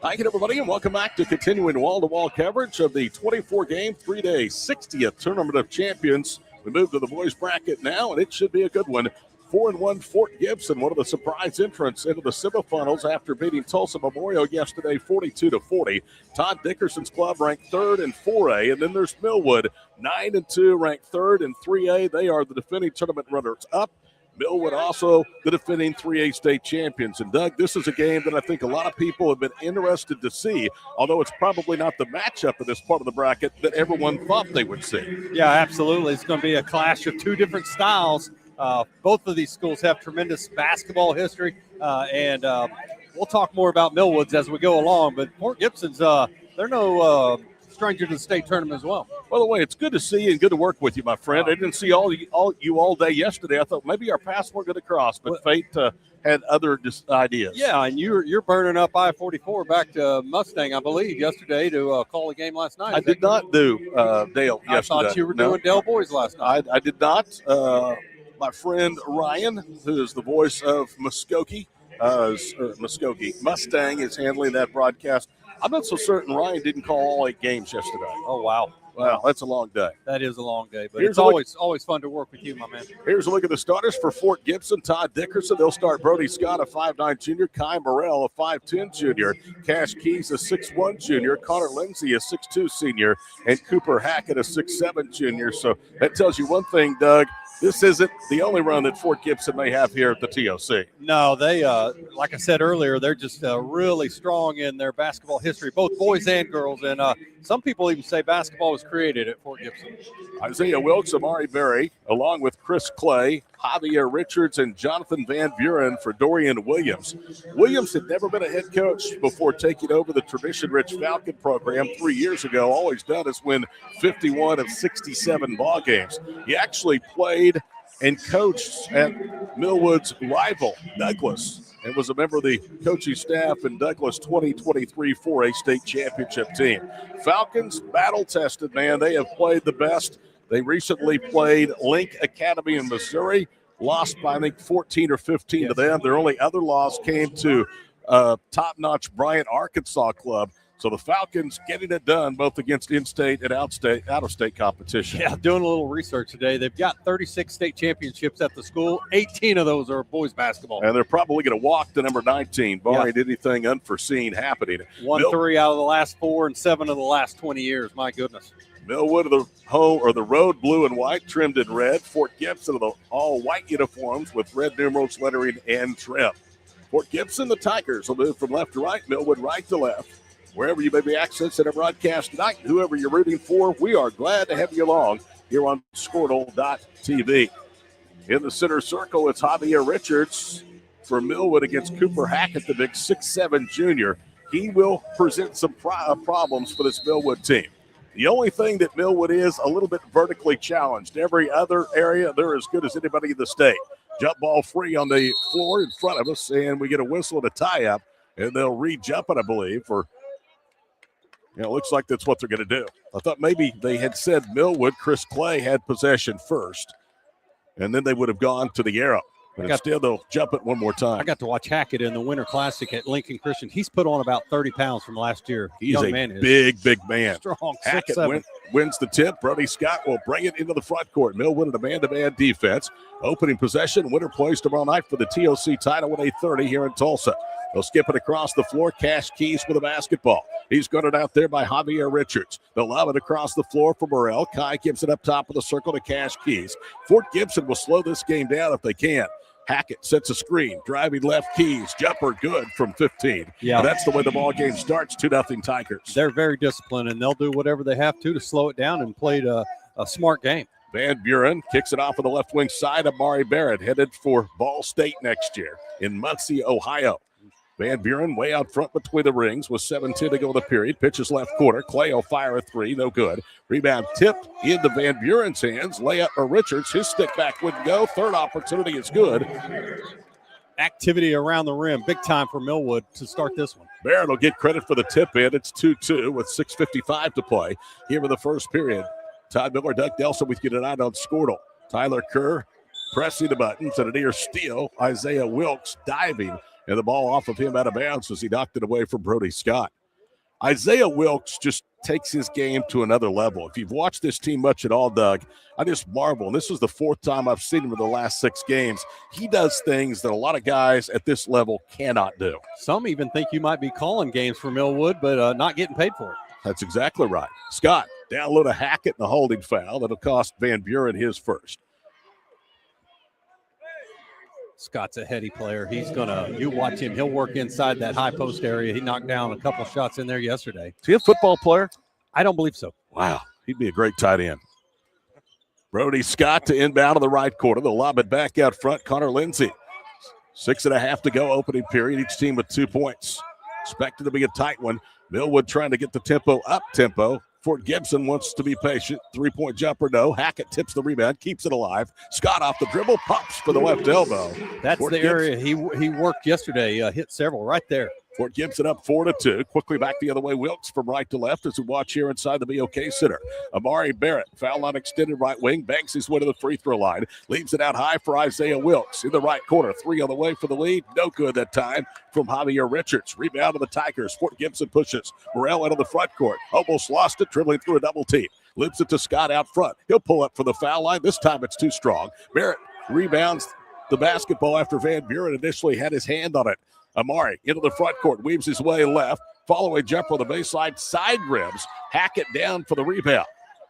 Hi again, everybody, and welcome back to continuing wall-to-wall coverage of the 24-game, 3-day, 60th Tournament of Champions. We move to the boys bracket now, and it should be a good one. 4-1 Fort Gibson, one of the surprise entrants into the semifinals after beating Tulsa Memorial yesterday 42-40. Todd Dickerson's club ranked third in 4A, and then there's Millwood, 9-2, ranked third in 3A. They are the defending tournament runners-up. Millwood also the defending 3A state champions. And, Doug, this is a game that I think a lot of people have been interested to see, although it's probably not the matchup in this part of the bracket that everyone thought they would see. Yeah, absolutely. It's going to be a clash of two different styles. Both of these schools have tremendous basketball history, and we'll talk more about Millwood's as we go along. But Fort Gibson's, they're no stranger to the state tournament as well. By the way, it's good to see you and good to work with you, my friend. I didn't see you all day yesterday. I thought maybe our paths were going to cross, but fate had other ideas. Yeah, and you're burning up I-44 back to Mustang, I believe, yesterday to call a game last night. I did not do Dale yesterday. I thought you were doing Dale Boys last night. I did not. My friend Ryan, who is the voice of Muskogee, Mustang, is handling that broadcast. I'm not so certain Ryan didn't call all 8 games yesterday. Oh, wow. Wow, that's a long day. That is a long day, but it's always fun to work with you, my man. Here's a look at the starters for Fort Gibson. Todd Dickerson. They'll start Brody Scott, a 5'9 junior. Kai Morrell, a 5'10 junior. Cash Keys, a 6'1 junior. Connor Lindsay, a 6'2 senior. And Cooper Hackett, a 6'7 junior. So that tells you one thing, Doug. This isn't the only run that Fort Gibson may have here at the TOC. No, they, like I said earlier, they're just really strong in their basketball history, both boys and girls. And some people even say basketball was created at Fort Gibson. Isaiah Wilkes, Amari Berry, along with Chris Clay, Javier Richards, and Jonathan Van Buren for Dorian Williams. Williams had never been a head coach before taking over the tradition-rich Falcon program 3 years ago. All he's done is win 51 of 67 ball games. He actually played and coached at Millwood's rival, Douglas, and was a member of the coaching staff in Douglas' 2023 4A state championship team. Falcons, battle-tested, man. They have played the best. They recently played Link Academy in Missouri, lost by, I think, 14 or 15 to them. Their only other loss came to top-notch Bryant, Arkansas club. So the Falcons getting it done both against in-state and out-of-state competition. Yeah, doing a little research today. They've got 36 state championships at the school. 18 of those are boys basketball. And they're probably going to walk to number 19, barring anything unforeseen happening. 3 out of the last 4 and 7 of the last 20 years. My goodness. Millwood of the home or the road blue and white, trimmed in red. Fort Gibson of the all-white uniforms with red numerals, lettering, and trim. Fort Gibson, the Tigers will move from left to right. Millwood right to left. Wherever you may be accessing a broadcast tonight, whoever you're rooting for, we are glad to have you along here on Squirtle.tv. In the center circle, it's Javier Richards for Millwood against Cooper Hackett, the big 6'7 junior. He will present some problems for this Millwood team. The only thing that Millwood is a little bit vertically challenged. Every other area, they're as good as anybody in the state. Jump ball free on the floor in front of us, and we get a whistle and a tie-up, and they'll re-jump it, I believe, for it looks like that's what they're going to do. I thought maybe they had said Millwood, Chris Clay had possession first, and then they would have gone to the arrow. But instead, they'll jump it one more time. I got to watch Hackett in the Winter Classic at Lincoln Christian. He's put on about 30 pounds from last year. He's a big man. Strong. Hackett wins the tip. Brody Scott will bring it into the front court. Millwood in a man-to-man defense. Opening possession. Winner plays tomorrow night for the TOC title at 8:30 here in Tulsa. They'll skip it across the floor. Cash Keys with a basketball. He's guarded out there by Javier Richards. They'll lob it across the floor for Morrell. Kai gives it up top of the circle to Cash Keys. Fort Gibson will slow this game down if they can. Hackett sets a screen. Driving left, Keys. Jumper good from 15. Yeah, that's the way the ball game starts. 2-0 Tigers. They're very disciplined, and they'll do whatever they have to slow it down and play a smart game. Van Buren kicks it off on the left wing side. Amari Barrett headed for Ball State next year in Muncie, Ohio. Van Buren way out front between the rings with 7:10 to go in the period. Pitches left corner. Clay will fire a three. No good. Rebound tipped into Van Buren's hands. Layup for Richards. His stick back wouldn't go. Third opportunity is good. Activity around the rim. Big time for Millwood to start this one. Barrett will get credit for the tip in. It's 2-2 with 6:55 to play here in the first period. Todd Miller, Doug Nelson with you tonight on Squirtle. Tyler Kerr pressing the buttons and a near steal. Isaiah Wilkes diving And the ball off of him out of bounds as he knocked it away from Brody Scott. Isaiah Wilkes just takes his game to another level. If you've watched this team much at all, Doug, I just marvel. And this is the fourth time I've seen him in the last 6 games. He does things that a lot of guys at this level cannot do. Some even think you might be calling games for Millwood, but not getting paid for it. That's exactly right. Scott down low to Hackett and a holding foul. That'll cost Van Buren his first. Scott's a heady player. You watch him, he'll work inside that high post area. He knocked down a couple shots in there yesterday. Is he a football player? I don't believe so. Wow, he'd be a great tight end. Brody Scott to inbound in the right corner. They'll lob it back out front. Connor Lindsay. 6.5 to go, opening period. Each team with 2 points. Expected to be a tight one. Millwood trying to get the tempo up tempo. Fort Gibson wants to be patient. 3-point jumper, no. Hackett tips the rebound, keeps it alive. Scott off the dribble, pops for the left elbow. That's Fort the area he worked yesterday, hit several right there. Fort Gibson up 4-2. Quickly back the other way. Wilkes from right to left as we watch here inside the BOK Center. Amari Barrett, foul line extended right wing, banks his way to the free throw line. Leaves it out high for Isaiah Wilkes. In the right corner, 3 on the way for the lead. No good that time from Javier Richards. Rebound to the Tigers. Fort Gibson pushes. Morrell into the front court. Almost lost it, dribbling through a double team. Lips it to Scott out front. He'll pull up for the foul line. This time it's too strong. Barrett rebounds the basketball after Van Buren initially had his hand on it. Amari into the front court, weaves his way left. Following jumper on the baseline, side ribs. Hackett down for the rebound.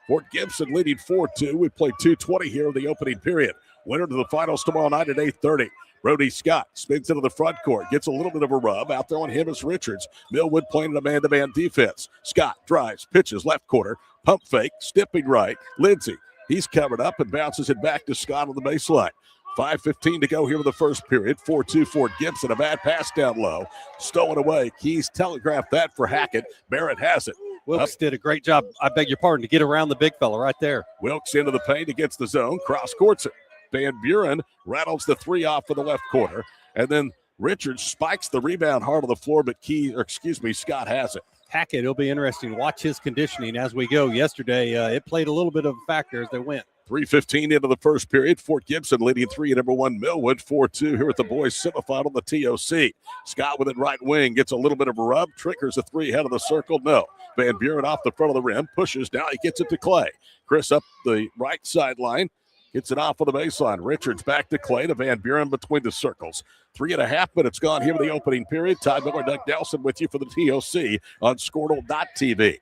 Fort Gibson leading 4-2. We played 2:20 here in the opening period. Winner to the finals tomorrow night at 8:30. Brody Scott spins into the front court, gets a little bit of a rub. Out there on him is Richards. Millwood playing a man-to-man defense. Scott drives, pitches left corner, pump fake, stepping right. Lindsay, he's covered up and bounces it back to Scott on the baseline. 5:15 to go here in the first period. 4-2 Fort Gibson. A bad pass down low. Stolen away. Keys telegraphed that for Hackett. Barrett has it. Wilkes did a great job, I beg your pardon, to get around the big fella right there. Wilkes into the paint against the zone. Cross courts it. Van Buren rattles the 3 off for the left corner. And then Richards spikes the rebound hard on the floor, but Scott has it. Hackett, it'll be interesting. Watch his conditioning as we go. Yesterday, it played a little bit of a factor as they went. 3:15 into the first period. Fort Gibson leading 3-1 Millwood. 4-2 here at the boys semifinal on the TOC. Scott with it right wing. Gets a little bit of a rub. Triggers a 3 head of the circle. No. Van Buren off the front of the rim. Pushes. Now he gets it to Clay. Chris up the right sideline. Gets it off of the baseline. Richards back to Clay to Van Buren between the circles. 3.5 minutes gone here in the opening period. Todd Miller, Doug Nelson with you for the TOC on Squirtle.tv.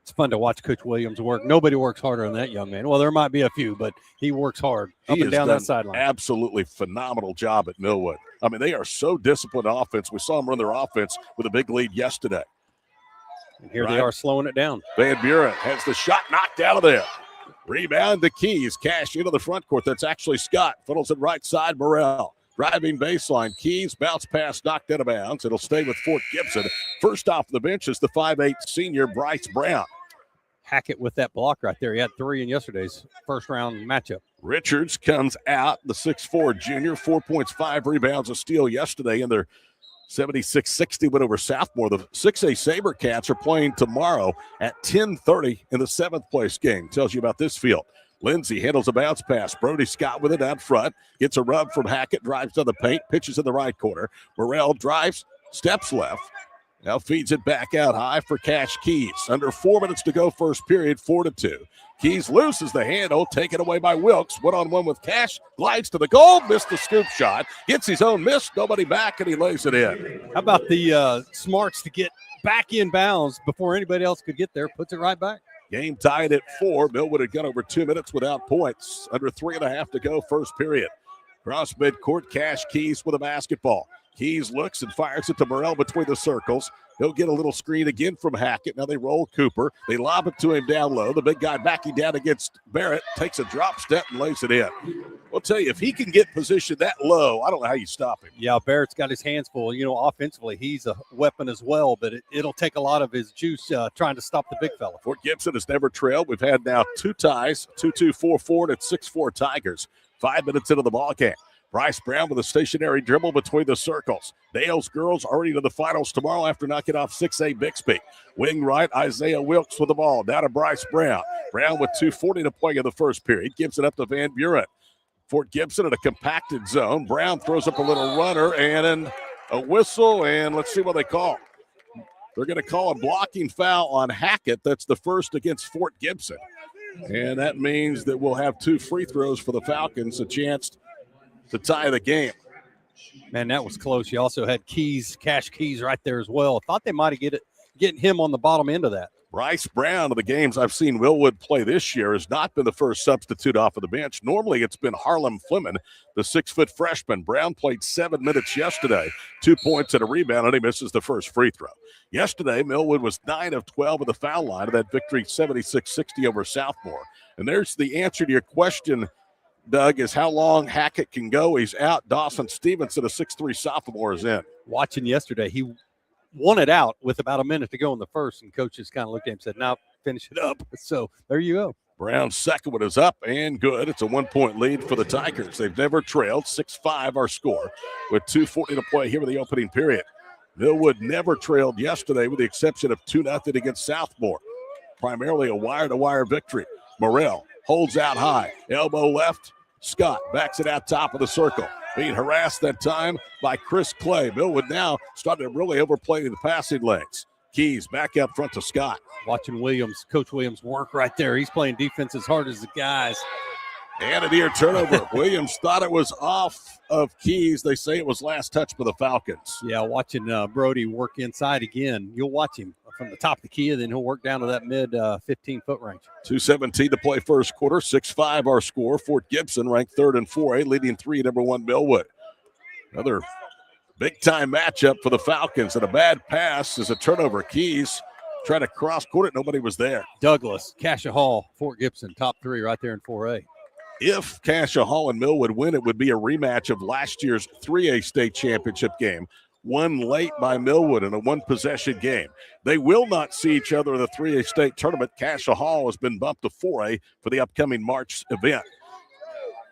It's fun to watch Coach Williams work. Nobody works harder than that young man. Well, there might be a few, but he works hard up and down that sideline. Absolutely phenomenal job at Millwood. I mean, they are so disciplined offense. We saw them run their offense with a big lead yesterday. And here they are slowing it down. Van Buren has the shot knocked out of there. Rebound to Keys. Cash into the front court. That's actually Scott. Funnels it right side. Morrell. Driving baseline. Keys. Bounce pass knocked out of bounds. It'll stay with Fort Gibson. First off the bench is the 5'8 senior Bryce Brown. Hackett with that block right there. He had 3 in yesterday's first round matchup. Richards comes out. The 6'4 junior. 4 points, 5 rebounds, a steal yesterday in their 76-60 win over Southmore. The 6A SaberCats are playing tomorrow at 10:30 in the 7th place game. Tells you about this field. Lindsay handles a bounce pass. Brody Scott with it out front. Gets a rub from Hackett. Drives to the paint. Pitches in the right corner. Morrell drives. Steps left. Now feeds it back out high for Cash Keys. Under 4 minutes to go first period. 4-2. Keys loses the handle, taken away by Wilkes. 1-on-1 with Cash, glides to the goal, missed the scoop shot, gets his own miss, nobody back, and he lays it in. How about the smarts to get back in bounds before anybody else could get there, puts it right back. Game tied at 4. Millwood had gone over 2 minutes without points. Under 3.5 to go first period. Cross midcourt, Cash Keys with a basketball. Keys looks and fires it to Morrell between the circles. He'll get a little screen again from Hackett. Now they roll Cooper. They lob it to him down low. The big guy backing down against Barrett takes a drop step and lays it in. I'll tell you, if he can get positioned that low, I don't know how you stop him. Yeah, Barrett's got his hands full. You know, offensively, he's a weapon as well, but it'll take a lot of his juice trying to stop the big fella. Fort Gibson has never trailed. We've had now 2 ties, 2-2, 4-4, and 6-4 Tigers. 5 minutes into the ball game. Bryce Brown with a stationary dribble between the circles. Dale's girls already to the finals tomorrow after knocking off 6A Bixby. Wing right, Isaiah Wilkes with the ball. Down to Bryce Brown. Brown with 2:40 to play in the first period. Gives it up to Van Buren. Fort Gibson in a compacted zone. Brown throws up a little runner and a whistle, and let's see what they call. They're going to call a blocking foul on Hackett. That's the first against Fort Gibson. And that means that we'll have 2 free throws for the Falcons, a chance to tie the game. Man, that was close. You also had Cash Keys right there as well. Thought they might have getting him on the bottom end of that. Bryce Brown, of the games I've seen Millwood play this year, has not been the first substitute off of the bench. Normally it's been Harlem Fleming, the 6-foot freshman. Brown played 7 minutes yesterday, 2 points and a rebound, and he misses the first free throw. Yesterday, Millwood was 9 of 12 at the foul line of that victory, 76-60 over Southmore. And there's the answer to your question, Doug, is how long Hackett can go. He's out. Dawson Stevenson, a 6'3 sophomore, is in. Watching yesterday, he won it out with about a minute to go in the first, and coaches kind of looked at him and said, no, finish it up. So there you go. Brown's second one is up and good. It's a 1-point lead for the Tigers. They've never trailed. 6-5 our score with 2:40 to play here in the opening period. Millwood never trailed yesterday with the exception of 2-0 against Southmore. Primarily a wire-to-wire victory. Morrell holds out high. Elbow left. Scott backs it out top of the circle. Being harassed that time by Chris Clay. Millwood now starting to really overplay the passing lanes. Keys back up front to Scott. Watching Coach Williams work right there. He's playing defense as hard as the guys. And a near turnover. Williams thought it was off of Keys. They say it was last touch for the Falcons. Yeah, watching Brody work inside again. You'll watch him from the top of the key, and then he'll work down to that mid 15-foot range. 2:17 to play first quarter. 6-5 our score. Fort Gibson ranked 3rd in 4A, leading 3 number 1 Millwood. Another big-time matchup for the Falcons, and a bad pass is a turnover. Keys trying to cross-court it. Nobody was there. Douglas, Cassia Hall, Fort Gibson, top 3 right there in 4A. If Cassia Hall and Millwood win, it would be a rematch of last year's 3A state championship game, won late by Millwood in a 1-possession game. They will not see each other in the 3A state tournament. Cassia Hall has been bumped to 4A for the upcoming March event.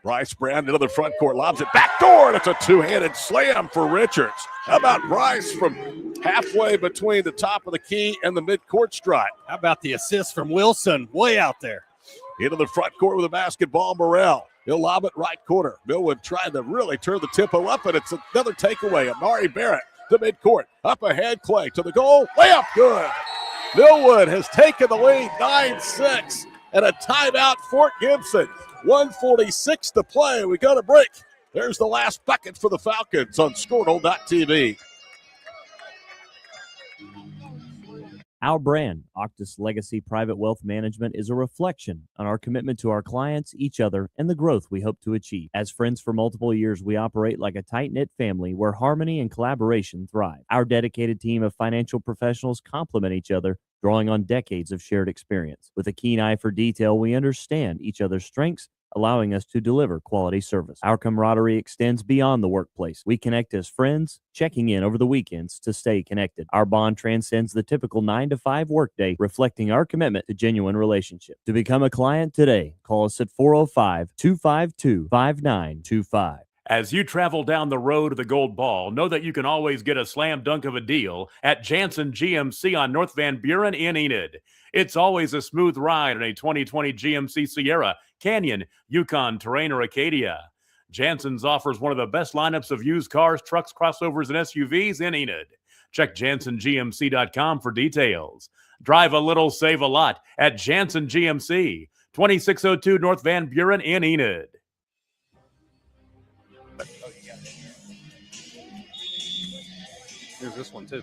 Bryce Brown into the front court, lobs it backdoor, and it's a 2-handed slam for Richards. How about Bryce from halfway between the top of the key and the midcourt stripe? How about the assist from Wilson way out there? Into the front court with a basketball, Morrell. He'll lob it right corner. Millwood tried to really turn the tempo up, and it's another takeaway. Amari Barrett to midcourt. Up ahead, Clay to the goal. Layup good. Millwood has taken the lead, 9-6, and a timeout, Fort Gibson. 1:46 to play. We go to break. There's the last bucket for the Falcons on Scornell.tv. Our brand, Octus Legacy Private Wealth Management, is a reflection on our commitment to our clients, each other, and the growth we hope to achieve. As friends for multiple years, we operate like a tight-knit family where harmony and collaboration thrive. Our dedicated team of financial professionals complement each other, drawing on decades of shared experience. With a keen eye for detail, we understand each other's strengths, allowing us to deliver quality service. Our camaraderie extends beyond the workplace. We connect as friends, checking in over the weekends to stay connected. Our bond transcends the typical 9-to-5 workday, reflecting our commitment to genuine relationship. To become a client today, call us at 405-252-5925. As you travel down the road to the Gold Ball, know that you can always get a slam dunk of a deal at Jansen GMC on North Van Buren in Enid. It's always a smooth ride in a 2020 GMC Sierra, Canyon, Yukon, Terrain, or Acadia. Jansen's offers one of the best lineups of used cars, trucks, crossovers, and SUVs in Enid. Check JansenGMC.com for details. Drive a little, save a lot at Jansen GMC, 2602 North Van Buren in Enid. There's this one, too.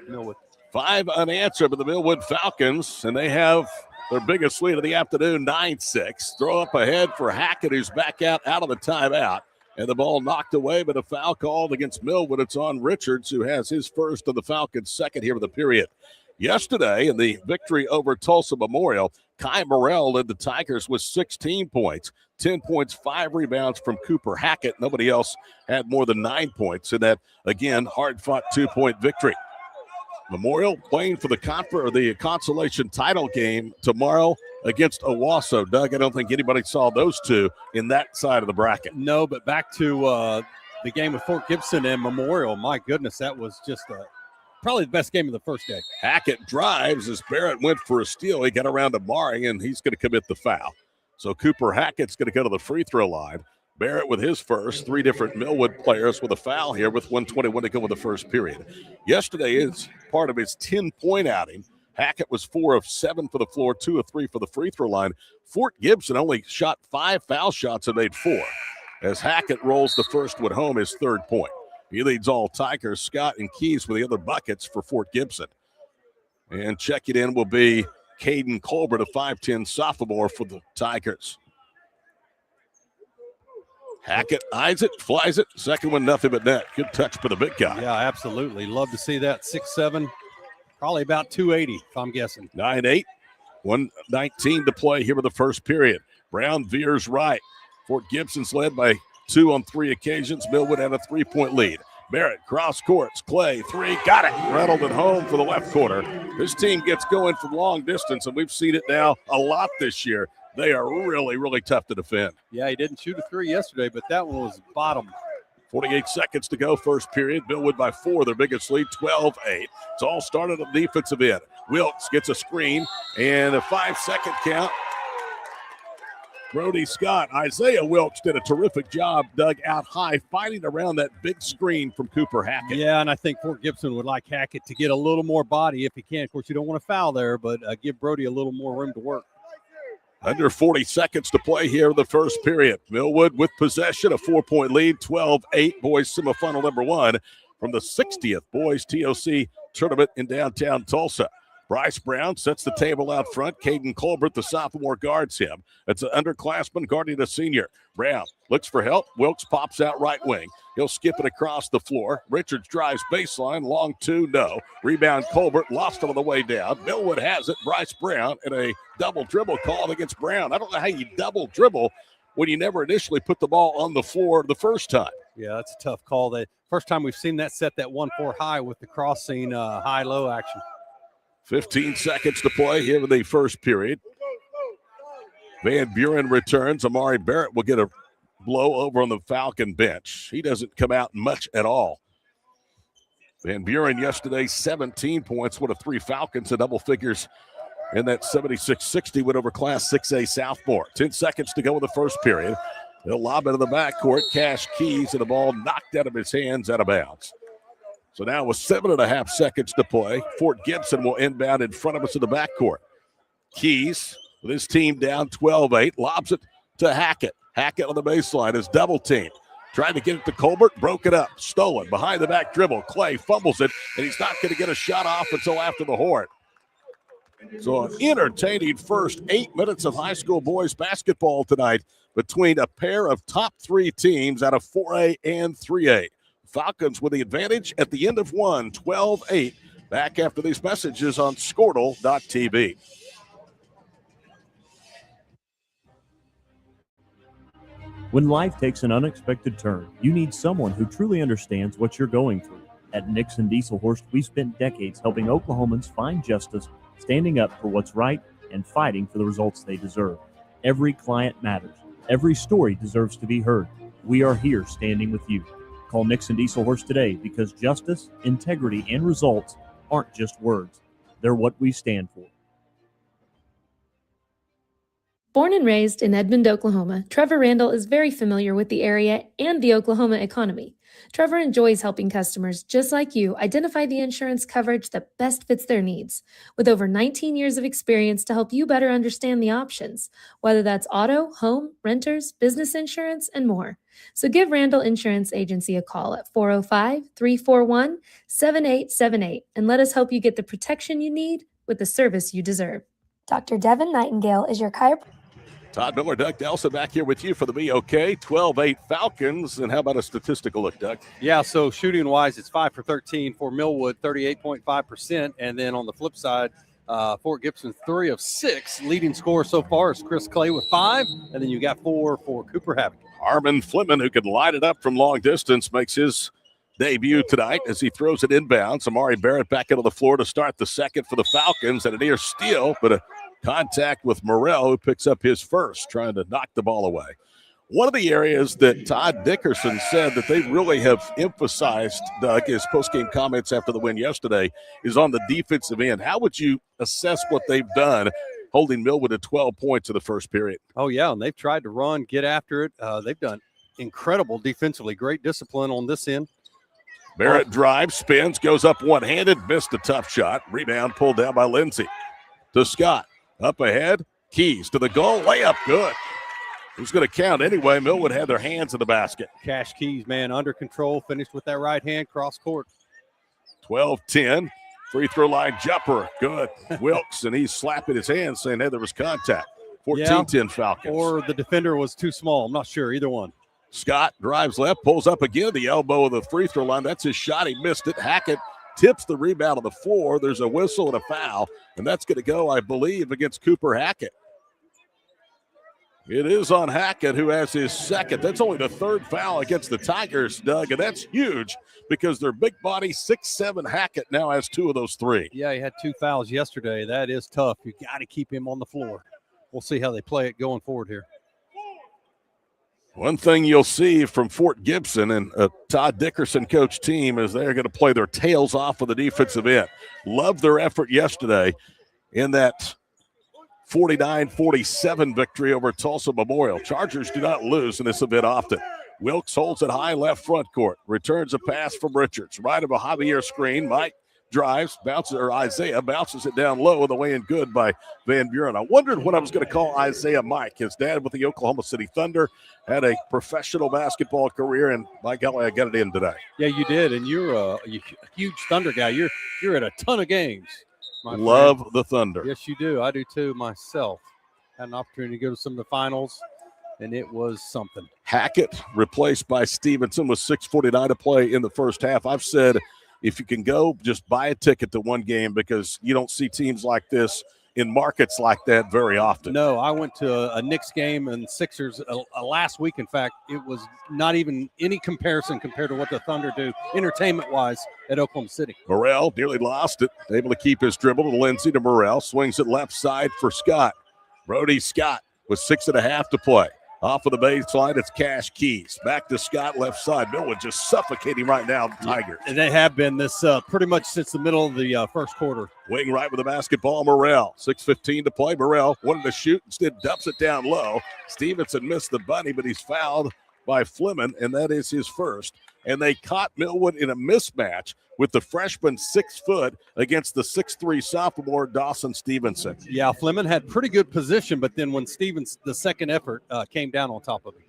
Millwood. 5 unanswered by the Millwood Falcons, and they have their biggest lead of the afternoon, 9-6. Throw up ahead for Hackett, who's back out of the timeout. And the ball knocked away, but a foul called against Millwood. It's on Richards, who has his first and the Falcons' second here of the period. Yesterday, in the victory over Tulsa Memorial, Kai Morrell led the Tigers with 16 points, 10 points, 5 rebounds from Cooper Hackett. Nobody else had more than 9 points in that, again, hard-fought 2-point victory. Memorial playing for the consolation title game tomorrow against Owasso. Doug, I don't think anybody saw those two in that side of the bracket. No, but back to the game with Fort Gibson and Memorial. My goodness, that was just probably the best game of the first day. Hackett drives as Barrett went for a steal. He got around to Mari, and he's going to commit the foul. So Cooper Hackett's going to go to the free throw line. Barrett with his first. 3 different Millwood players with a foul here with 1:21 to go in the first period. Yesterday is part of his 10-point outing. Hackett was 4 of 7 for the floor, 2 of 3 for the free throw line. Fort Gibson only shot 5 foul shots and made 4. As Hackett rolls the first one home, his 3rd point. He leads all Tigers. Scott and Keys with the other buckets for Fort Gibson. And checking in will be Caden Colbert, a 5'10 sophomore for the Tigers. Hackett eyes it, flies it. Second one, nothing but net. Good touch for the big guy. Yeah, absolutely. Love to see that. 6'7", probably about 280, if I'm guessing. 9-8, 1:19 to play here in the first period. Brown veers right. Fort Gibson's led by 2 on 3 occasions. Millwood had a 3-point lead. Barrett, cross courts. Clay, 3, got it. Rattled it home for the left corner. This team gets going from long distance, and we've seen it now a lot this year. They are really, really tough to defend. Yeah, he didn't shoot a 3 yesterday, but that one was bottom. 48 seconds to go, first period. Millwood by 4, their biggest lead, 12-8. It's all started on the defensive end. Wilkes gets a screen, and a 5-second count. Brody Scott, Isaiah Wilkes did a terrific job, dug out high, fighting around that big screen from Cooper Hackett. Yeah, and I think Fort Gibson would like Hackett to get a little more body if he can. Of course, you don't want to foul there, but give Brody a little more room to work. Under 40 seconds to play here in the first period. Millwood with possession, a 4-point lead, 12-8, boys semifinal number 1 from the 60th boys TOC tournament in downtown Tulsa. Bryce Brown sets the table out front. Caden Colbert, the sophomore, guards him. It's an underclassman guarding a senior. Brown looks for help. Wilkes pops out right wing. He'll skip it across the floor. Richards drives baseline. Long 2, no. Rebound Colbert, lost it on the way down. Millwood has it. Bryce Brown and a double dribble called against Brown. I don't know how you double dribble when you never initially put the ball on the floor the first time. Yeah, that's a tough call. The first time we've seen that set that 1-4 high with the crossing high-low action. 15 seconds to play here in the first period. Van Buren returns. Amari Barrett will get a blow over on the Falcon bench. He doesn't come out much at all. Van Buren yesterday, 17 points, one of 3 Falcons, and double figures in that 76-60 win over Class 6A Southmore. 10 seconds to go in the first period. They'll lob it in the backcourt. Cash Keys, and the ball knocked out of his hands, out of bounds. So now with 7.5 seconds to play, Fort Gibson will inbound in front of us in the backcourt. Keys, with his team down 12-8, lobs it to Hackett. Hackett on the baseline is double teamed. Trying to get it to Colbert, broke it up, stolen, behind the back dribble. Clay fumbles it, and he's not going to get a shot off until after the horn. So an entertaining first 8 minutes of high school boys basketball tonight between a pair of top 3 teams out of 4A and 3A. Falcons with the advantage at the end of 1, 12-8. Back after these messages on Squirtle.tv. When life takes an unexpected turn, you need someone who truly understands what you're going through. At Nixon Dieselhorst, we've spent decades helping Oklahomans find justice, standing up for what's right, and fighting for the results they deserve. Every client matters. Every story deserves to be heard. We are here standing with you. Call Nixon Dieselhorst today because justice, integrity, and results aren't just words. They're what we stand for. Born and raised in Edmond, Oklahoma, Trevor Randall is very familiar with the area and the Oklahoma economy. Trevor enjoys helping customers just like you identify the insurance coverage that best fits their needs. With over 19 years of experience to help you better understand the options, whether that's auto, home, renters, business insurance, and more. So give Randall Insurance Agency a call at 405-341-7878 and let us help you get the protection you need with the service you deserve. Dr. Devin Nightingale is your chiropractor. Todd Miller, Doug Nelson back here with you for the BOK. 12-8 Falcons. And how about a statistical look, Doug? Yeah, so shooting-wise, it's 5 for 13 for Millwood, 38.5%. And then on the flip side, Fort Gibson, 3 of 6. Leading scorer so far is Chris Clay with 5. And then you got 4 for Cooper Havoc. Harmon Fleming, who can light it up from long distance, makes his debut tonight as he throws it inbounds. Amari Barrett back into the floor to start the second for the Falcons. And a near steal, but a contact with Morrell, who picks up his first, trying to knock the ball away. One of the areas that Todd Dickerson said that they really have emphasized, Doug, his postgame comments after the win yesterday, is on the defensive end. How would you assess what they've done, holding Millwood to 12 points in the first period? Oh, yeah, and they've tried to run, get after it. They've done incredible defensively. Great discipline on this end. Barrett drives, spins, goes up one-handed, missed a tough shot. Rebound pulled down by Lindsay. To Scott. Up ahead. Keys to the goal. Layup good. Who's going to count anyway? Millwood had their hands in the basket. Cash Keys, man, under control. Finished with that right hand, cross court. 12-10. Free throw line jumper. Good. Wilkes, and he's slapping his hands saying, hey, there was contact. 14-10 Falcons. Or the defender was too small. I'm not sure. Either one. Scott drives left, pulls up again, the elbow of the free throw line. That's his shot. He missed it. Hackett tips the rebound on the floor. There's a whistle and a foul, and that's going to go, I believe, against Cooper Hackett. It is on Hackett, who has his second. That's only the third foul against the Tigers, Doug, and that's huge because their big body 6'7" Hackett now has two of those three. Yeah, he had 2 fouls yesterday. That is tough. You got to keep him on the floor. We'll see how they play it going forward here. One thing you'll see from Fort Gibson and a Todd Dickerson coach team is they're going to play their tails off of the defensive end. Loved their effort yesterday in that 49-47 victory over Tulsa Memorial. Chargers do not lose in this event often. Wilkes holds it high left front court. Returns a pass from Richards. Right of a Javier screen. Mike drives, bounces, or Isaiah bounces it down low on the way in good by Van Buren. I wondered what I was going to call Isaiah Mike. His dad with the Oklahoma City Thunder had a professional basketball career, and by golly, I got it in today. Yeah, you did, and you're a huge Thunder guy. You're at a ton of games. Love the Thunder. Yes, you do. I do too myself. Had an opportunity to go to some of the finals, and it was something. Hackett replaced by Stevenson with 6:49 to play in the first half. I've said if you can go, just buy a ticket to one game because you don't see teams like this in markets like that very often. No, I went to a Knicks game and Sixers last week. In fact, it was not even any comparison compared to what the Thunder do entertainment-wise at Oklahoma City. Morrell nearly lost it, able to keep his dribble to Lindsay to Morrell. Swings it left side for Scott. Brody Scott with 6.5 to play. Off of the baseline, it's Cash Keys. Back to Scott, left side. Millwood just suffocating right now, the Tigers. And they have been this pretty much since the middle of the first quarter. Wing right with the basketball, Morrell. 6:15 to play. Morrell wanted to shoot, instead dumps it down low. Stevenson missed the bunny, but he's fouled by Fleming, and that is his first. And they caught Millwood in a mismatch with the freshman 6 foot against the 6'3" sophomore Dawson Stevenson. Yeah, Fleming had pretty good position, but then when Stevens, the second effort, came down on top of him.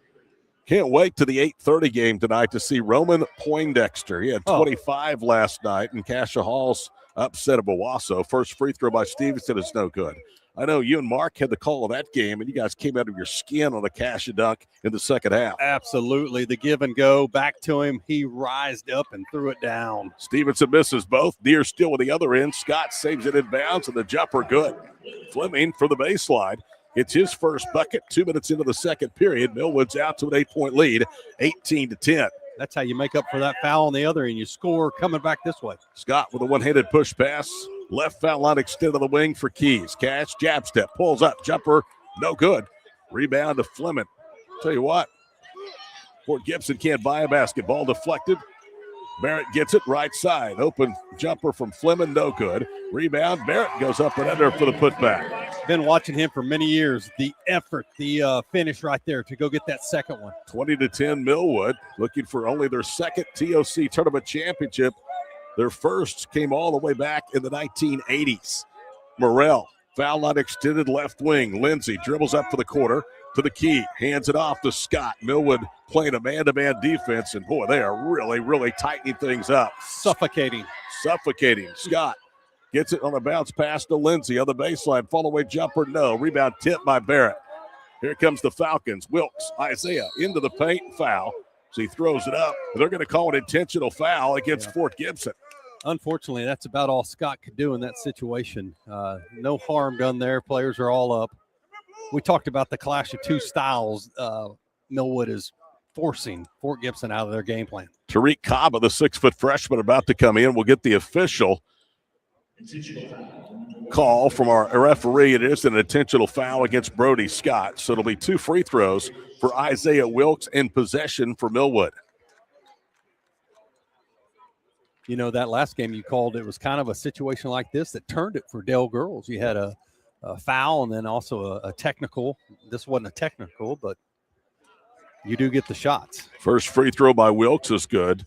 Can't wait to the 8:30 game tonight to see Roman Poindexter. He had 25 last night, and Cassia Hall's upset of Owasso. First free throw by Stevenson is no good. I know you and Mark had the call of that game, and you guys came out of your skin on a Cassia dunk in the second half. Absolutely. The give and go back to him. He rised up and threw it down. Stevenson misses both. Deere still with the other end. Scott saves it in bounds, and the jumper good. Fleming for the baseline. It's his first bucket 2 minutes into the second period. Millwood's out to an 8-point lead, 18-10. That's how you make up for that foul on the other end. You score coming back this way. Scott with a one-handed push pass. Left foul line extended to the wing for Keys. Cash, jab step, pulls up, jumper, no good. Rebound to Fleming. Tell you what, Fort Gibson can't buy a basketball. Deflected. Barrett gets it right side. Open jumper from Fleming, no good. Rebound, Barrett goes up and under for the putback. Been watching him for many years. The effort, the finish right there to go get that second one. 20-10 Millwood, looking for only their second TOC tournament championship. Their first came all the way back in the 1980s. Morrell, foul line extended left wing. Lindsay dribbles up for the quarter to the key. Hands it off to Scott. Millwood playing a man-to-man defense, and boy, they are really, really tightening things up. Suffocating. Scott gets it on a bounce pass to Lindsay on the baseline. Fall away jumper, no. Rebound tipped by Barrett. Here comes the Falcons. Wilkes, Isaiah into the paint, foul. So he throws it up. They're going to call an intentional foul against Fort Gibson. Unfortunately, that's about all Scott could do in that situation. No harm done there. Players are all up. We talked about the clash of two styles. Millwood is forcing Fort Gibson out of their game plan. Tariq Kaba, the 6-foot freshman, about to come in. We'll get the official call from our referee. It is an intentional foul against Brody Scott. So it'll be 2 free throws for Isaiah Wilkes in possession for Millwood. You know, that last game you called, it was kind of a situation like this that turned it for Dale Girls. You had a foul and then also a technical. This wasn't a technical, but you do get the shots. First free throw by Wilkes is good.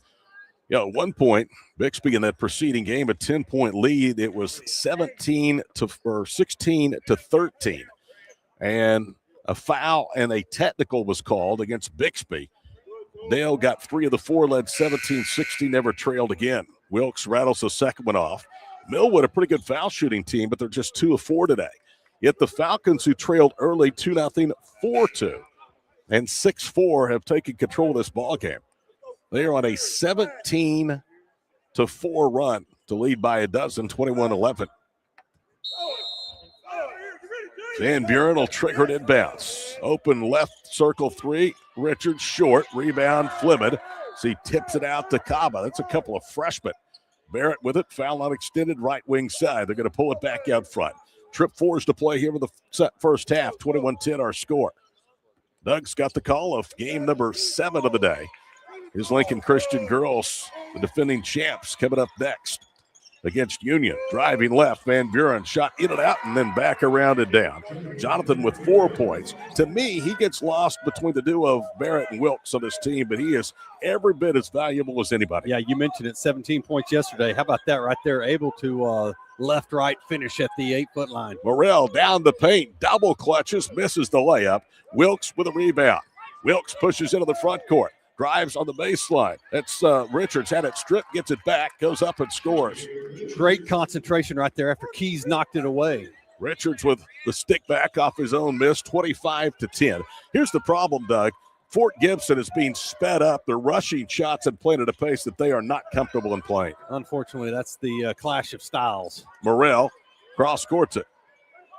At one point, Bixby in that preceding game, a 10-point lead. It was 16 to 13. And a foul and a technical was called against Bixby. Dale got 3 of the 4, led 17-16, never trailed again. Wilkes rattles the second one off. Millwood, a pretty good foul shooting team, but they're just 2 of 4 today. Yet the Falcons, who trailed early 2-0, 4-2, and 6-4, have taken control of this ball game. They are on a 17-4 run to lead by a dozen, 21-11. Van Buren will trigger it inbounds. Open left circle 3. Richards short. Rebound Fleming. So he tips it out to Kaba. That's a couple of freshmen. Barrett with it. Foul not extended right wing side. They're going to pull it back out front. Trip 4 to play here with the first half. 21-10 our score. Doug's got the call of game number 7 of the day. His Lincoln Christian girls, the defending champs, coming up next against Union. Driving left, Van Buren shot in and out and then back around and down. Jonathan with 4 points. To me, he gets lost between the duo of Barrett and Wilkes on this team, but he is every bit as valuable as anybody. Yeah, you mentioned it, 17 points yesterday. How about that right there? Able to left-right finish at the 8-foot line. Morrell down the paint, double clutches, misses the layup. Wilkes with a rebound. Wilkes pushes into the front court. Drives on the baseline. That's Richards had it stripped, gets it back, goes up and scores. Great concentration right there after Keys knocked it away. Richards with the stick back off his own miss, 25-10. Here's the problem, Doug. Fort Gibson is being sped up. They're rushing shots and playing at a pace that they are not comfortable in playing. Unfortunately, that's the clash of styles. Morrell cross-courts it.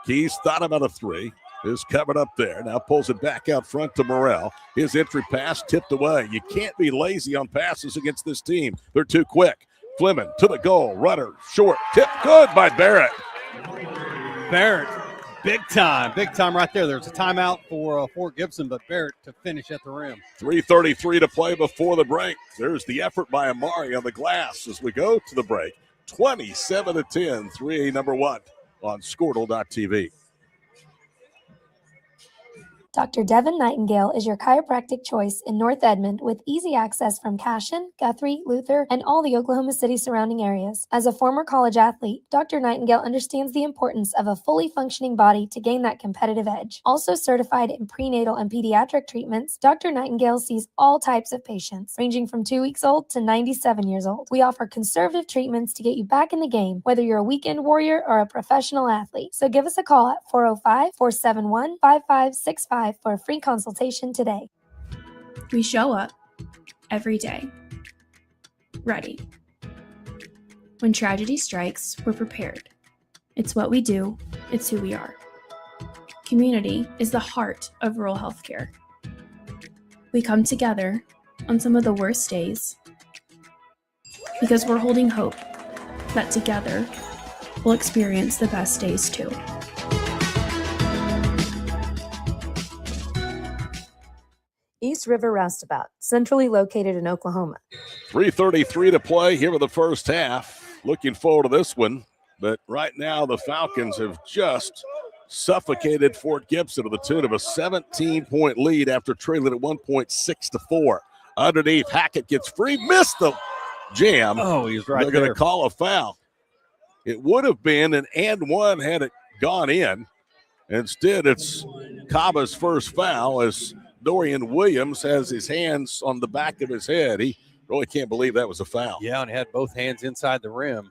Keys thought about a 3. Is covered up there. Now pulls it back out front to Morrell. His entry pass tipped away. You can't be lazy on passes against this team. They're too quick. Fleming to the goal. Rudder, short, tip, good by Barrett. Barrett, big time right there. There's a timeout for Fort Gibson, but Barrett to finish at the rim. 3:33 to play before the break. There's the effort by Amari on the glass as we go to the break. 27-10, 3A number 1 on Squirtle.tv. Dr. Devin Nightingale is your chiropractic choice in North Edmond with easy access from Cashion, Guthrie, Luther, and all the Oklahoma City surrounding areas. As a former college athlete, Dr. Nightingale understands the importance of a fully functioning body to gain that competitive edge. Also certified in prenatal and pediatric treatments, Dr. Nightingale sees all types of patients, ranging from 2 weeks old to 97 years old. We offer conservative treatments to get you back in the game, whether you're a weekend warrior or a professional athlete. So give us a call at 405-471-5565 for a free consultation today. We show up every day, ready. When tragedy strikes, we're prepared. It's what we do, it's who we are. Community is the heart of rural healthcare. We come together on some of the worst days because we're holding hope that together we'll experience the best days too. East River Roustabout, centrally located in Oklahoma. 3:33 to play here in the first half. Looking forward to this one, but right now the Falcons have just suffocated Fort Gibson to the tune of a 17-point lead after trailing at 1.6-4. Underneath, Hackett gets free, missed the jam. Oh, he's right there. They're going to call a foul. It would have been an and one had it gone in. Instead, it's Kaba's first foul as Dorian Williams has his hands on the back of his head. He really can't believe that was a foul. Yeah, and had both hands inside the rim.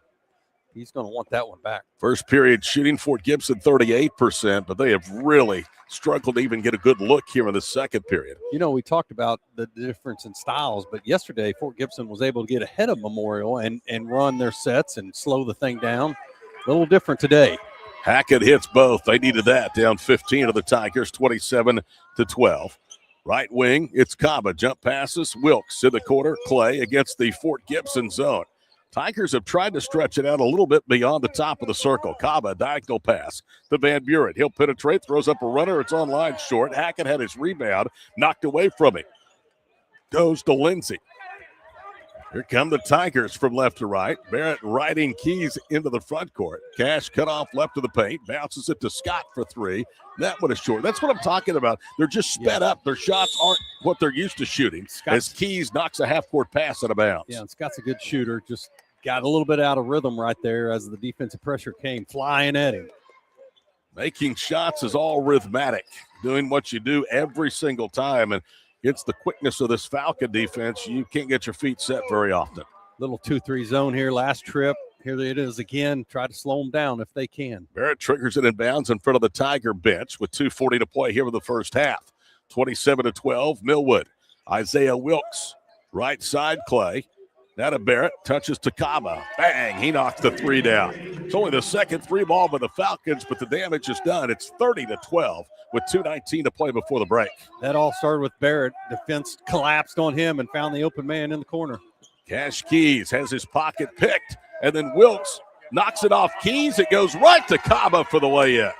He's going to want that one back. First period shooting, Fort Gibson 38%, but they have really struggled to even get a good look here in the second period. You know, we talked about the difference in styles, but yesterday Fort Gibson was able to get ahead of Memorial and run their sets and slow the thing down. A little different today. Hackett hits both. They needed that. Down 15 of the Tigers, 27-12. Right wing, it's Kaba. Jump passes. Wilkes in the corner. Clay against the Fort Gibson zone. Tigers have tried to stretch it out a little bit beyond the top of the circle. Kaba, diagonal pass to Van Buren. He'll penetrate, throws up a runner. It's on line short. Hackett had his rebound knocked away from him. Goes to Lindsey. Here come the Tigers from left to right. Barrett riding Keys into the front court. Cash cut off left of the paint. Bounces it to Scott for three. That one is short. That's what I'm talking about. They're just sped up. Their shots aren't what they're used to shooting. As Keys knocks a half-court pass out of bounds. Yeah, and Scott's a good shooter. Just got a little bit out of rhythm right there as the defensive pressure came flying at him. Making shots is all rhythmic. Doing what you do every single time. And it's the quickness of this Falcon defense. You can't get your feet set very often. Little 2-3 zone here last trip. Here it is again. Try to slow them down if they can. Barrett triggers it in bounds in front of the Tiger bench with 2:40 to play here in the first half. 27-12, Millwood. Isaiah Wilkes, right side Clay. Now to Barrett, touches to Kaba. Bang, he knocks the three down. It's only the second three ball by the Falcons, but the damage is done. It's 30-12 with 2:19 to play before the break. That all started with Barrett. Defense collapsed on him and found the open man in the corner. Cash Keys has his pocket picked, and then Wilkes knocks it off Keys. It goes right to Kaba for the layup.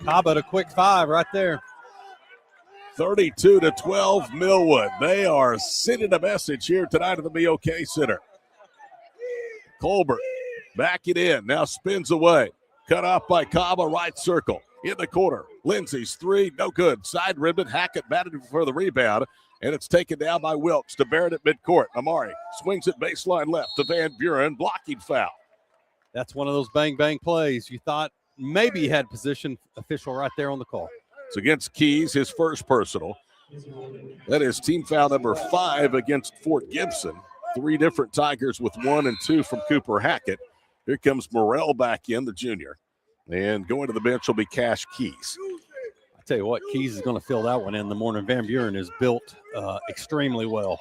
Kaba to quick five right there. 32-12 Millwood. They are sending a message here tonight at the BOK Center. Colbert back it in. Now spins away. Cut off by Kaba, right circle. In the corner. Lindsey's three, no good. Side ribbon. Hackett batted for the rebound. And it's taken down by Wilkes to Barrett at midcourt. Amari swings it baseline left to Van Buren. Blocking foul. That's one of those bang-bang plays. You thought maybe he had position official right there on the call. It's against Keys, his first personal. That is team foul number 5 against Fort Gibson. 3 different Tigers with 1 and 2 from Cooper Hackett. Here comes Morrell back in, the junior. And going to the bench will be Cash Keys. I tell you what, Keys is going to fill that one in the morning. Van Buren is built extremely well.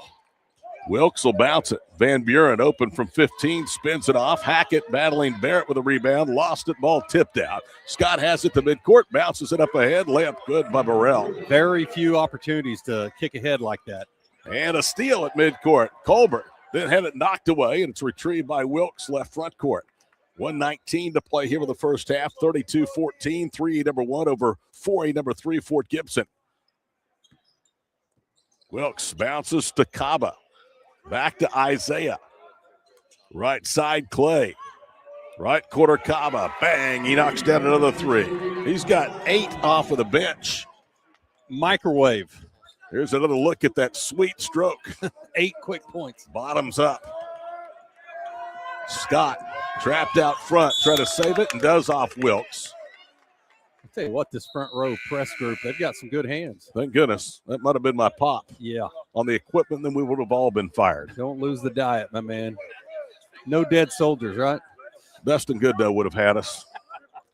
Wilkes will bounce it. Van Buren open from 15, spins it off. Hackett battling Barrett with a rebound. Lost it, ball tipped out. Scott has it to midcourt, bounces it up ahead. Layup good by Morrell. Very few opportunities to kick ahead like that. And a steal at midcourt. Colbert then had it knocked away, and it's retrieved by Wilkes, left front court. 1:19 to play here in the first half. 32-14, 3A number 1 over 4A number 3, Fort Gibson. Wilkes bounces to Kaba. Back to Isaiah. Right side, Clay. Right quarter, Kaba. Bang, he knocks down another 3. He's got 8 off of the bench. Microwave. Here's another look at that sweet stroke. 8 quick points. Bottoms up. Scott trapped out front, trying to save it, and does off Wilkes. I'll tell you what, this front row press group, they've got some good hands. Thank goodness. That might have been my pop. Yeah. On the equipment, then we would have all been fired. Don't lose the diet, my man. No dead soldiers, right? Dustin Gooddoe would have had us.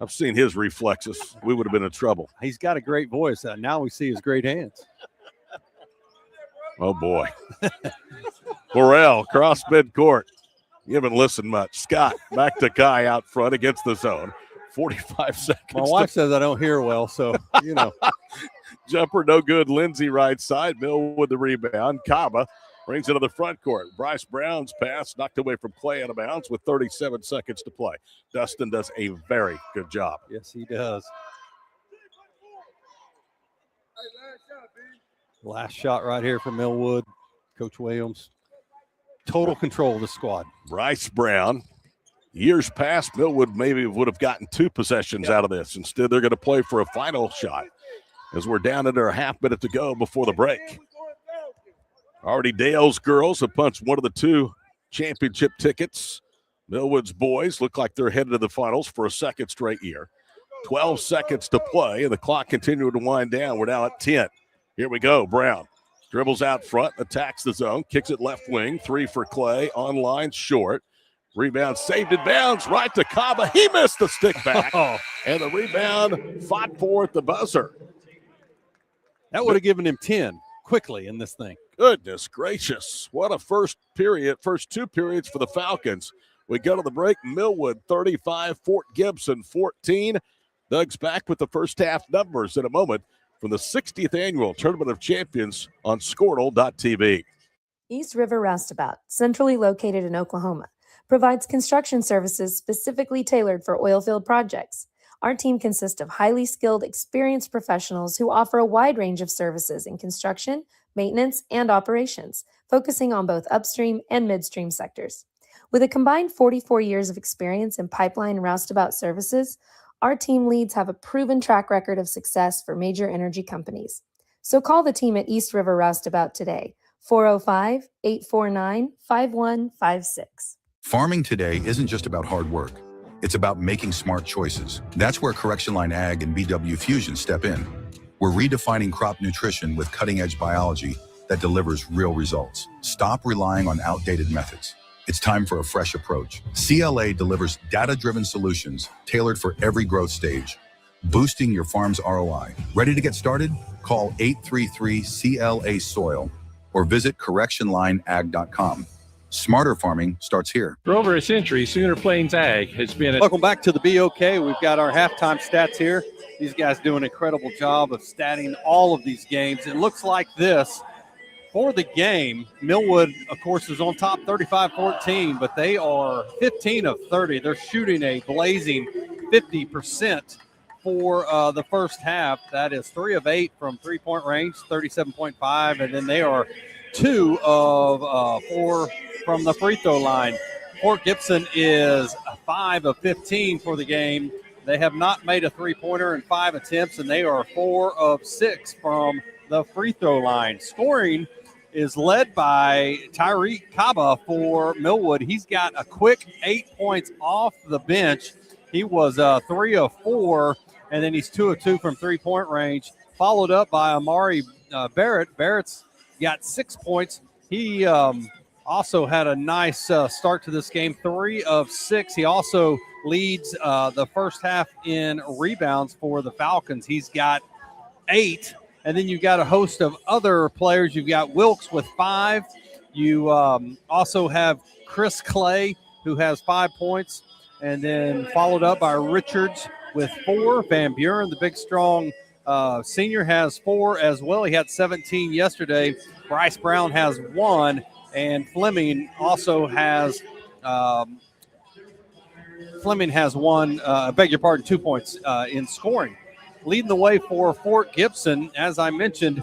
I've seen his reflexes. We would have been in trouble. He's got a great voice. Now we see his great hands. Oh, boy. Morrell, cross midcourt. You haven't listened much. Scott, back to Kai out front against the zone. 45 seconds. My wife says I don't hear well, so, you know. Jumper, no good. Lindsey right side. Millwood the rebound. Kaba brings it to the front court. Bryce Brown's pass knocked away from Clay out of bounds with 37 seconds to play. Dustin does a very good job. Yes, he does. Last shot right here from Millwood. Coach Williams. Total control of the squad. Bryce Brown. Years past, Millwood maybe would have gotten 2 possessions out of this. Instead, they're going to play for a final shot as we're down under a half minute to go before the break. Already Dale's girls have punched one of the 2 championship tickets. Millwood's boys look like they're headed to the finals for a second straight year. 12 seconds to play, and the clock continuing to wind down. We're now at 10. Here we go. Brown dribbles out front, attacks the zone, kicks it left wing. 3 for Clay, online short. Rebound saved in bounds, right to Kaba. He missed the stick back. And the rebound fought for at the buzzer. That would have given him 10 quickly in this thing. Goodness gracious. What a first 2 periods for the Falcons. We go to the break. Millwood 35, Fort Gibson 14. Doug's back with the first half numbers in a moment from the 60th Annual Tournament of Champions on Squirtle.tv. East River Roustabout, centrally located in Oklahoma, provides construction services specifically tailored for oilfield projects. Our team consists of highly skilled, experienced professionals who offer a wide range of services in construction, maintenance, and operations. focusing on both upstream and midstream sectors. With a combined 44 years of experience in pipeline and roustabout services, our team leads have a proven track record of success for major energy companies. So call the team at East River Roustabout today, 405-849-5156. Farming today isn't just about hard work. It's about making smart choices. That's where Correction Line Ag and BW Fusion step in. We're redefining crop nutrition with cutting-edge biology that delivers real results. Stop relying on outdated methods. It's time for a fresh approach. CLA delivers data-driven solutions tailored for every growth stage, boosting your farm's ROI. Ready to get started? Call 833-CLA-SOIL or visit correctionlineag.com. Smarter farming starts here. For over a century, Sooner Plains Ag has been Welcome back to the BOK. We've got our halftime stats here. These guys do an incredible job of statting all of these games. It looks like this. For the game, Millwood, of course, is on top 35-14, but they are 15 of 30. They're shooting a blazing 50% for the first half. That is 3 of 8 from three-point range, 37.5, and then they are 2 of 4 from the free throw line. Fort Gibson is 5 of 15 for the game. They have not made a three-pointer in 5 attempts, and they are 4 of 6 from the free throw line. Scoring is led by Tyreek Kaba for Millwood. He's got a quick 8 points off the bench. He was 3 of 4, and then he's 2 of 2 from three-point range, followed up by Amari Barrett. Barrett's got 6 points. He also had a nice start to this game, 3 of 6. He also leads the first half in rebounds for the Falcons. He's got 8. And then you've got a host of other players. You've got Wilkes with 5. You also have Chris Clay, who has 5 points, and then followed up by Richards with 4. Van Buren, the big, strong senior, has 4 as well. He had 17 yesterday. Bryce Brown has 1. And Fleming also has 1, 2 points in scoring. Leading the way for Fort Gibson, as I mentioned,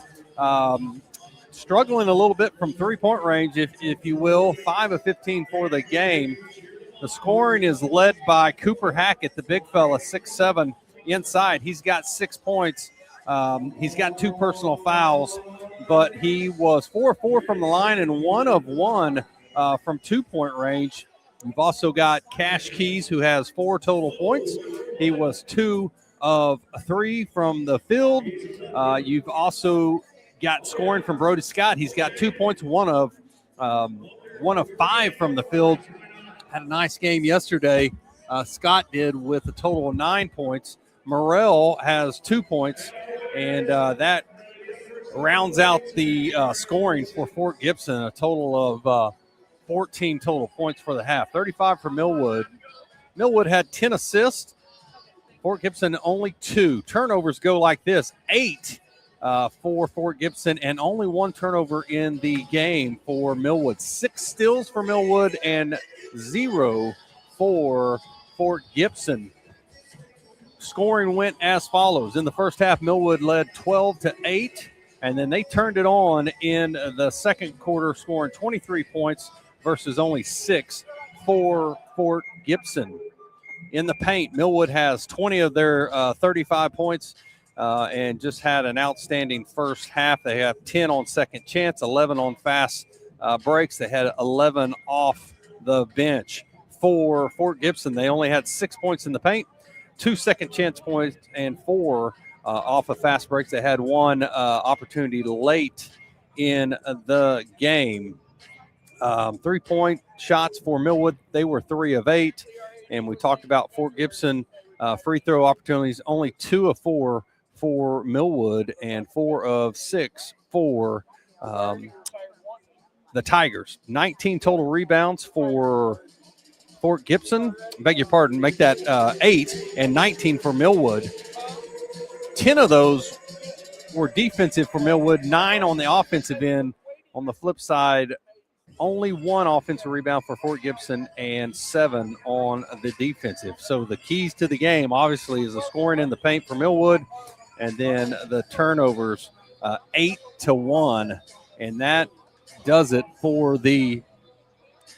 struggling a little bit from three-point range, if you will, 5 of 15 for the game. The scoring is led by Cooper Hackett, the big fella, 6'7", inside. He's got 6 points. He's got 2 personal fouls, but he was 4 of 4 from the line and 1 of 1 from 2-point range. You've also got Cash Keys, who has 4 total points. He was 2 of 3 from the field. You've also got scoring from Brody Scott. He's got 2 points, 1 of 5 from the field. Had a nice game yesterday. Scott did, with a total of 9 points. Morrell has 2 points, and that rounds out the scoring for Fort Gibson, a total of 14 total points for the half. 35 for Millwood. Millwood had 10 assists. Fort Gibson only 2. Turnovers go like this: 8 for Fort Gibson and only 1 turnover in the game for Millwood. 6 steals for Millwood and 0 for Fort Gibson. Scoring went as follows. In the first half, Millwood led 12-8, and then they turned it on in the second quarter, scoring 23 points versus only 6 for Fort Gibson. In the paint, Millwood has 20 of their 35 points and just had an outstanding first half. They have 10 on second chance, 11 on fast breaks. They had 11 off the bench. For Fort Gibson, they only had 6 points in the paint, 2 second chance points, and 4 off of fast breaks. They had 1 opportunity late in the game. 3-point shots for Millwood, they were 3 of 8. And we talked about Fort Gibson free throw opportunities, only 2 of 4 for Millwood and 4 of 6 for the Tigers. 19 total rebounds for Fort Gibson. Beg your pardon, make that 8, and 19 for Millwood. 10 of those were defensive for Millwood, 9 on the offensive end. On the flip side, only 1 offensive rebound for Fort Gibson and 7 on the defensive. So the keys to the game, obviously, is the scoring in the paint for Millwood, and then the turnovers, 8-1. And that does it for the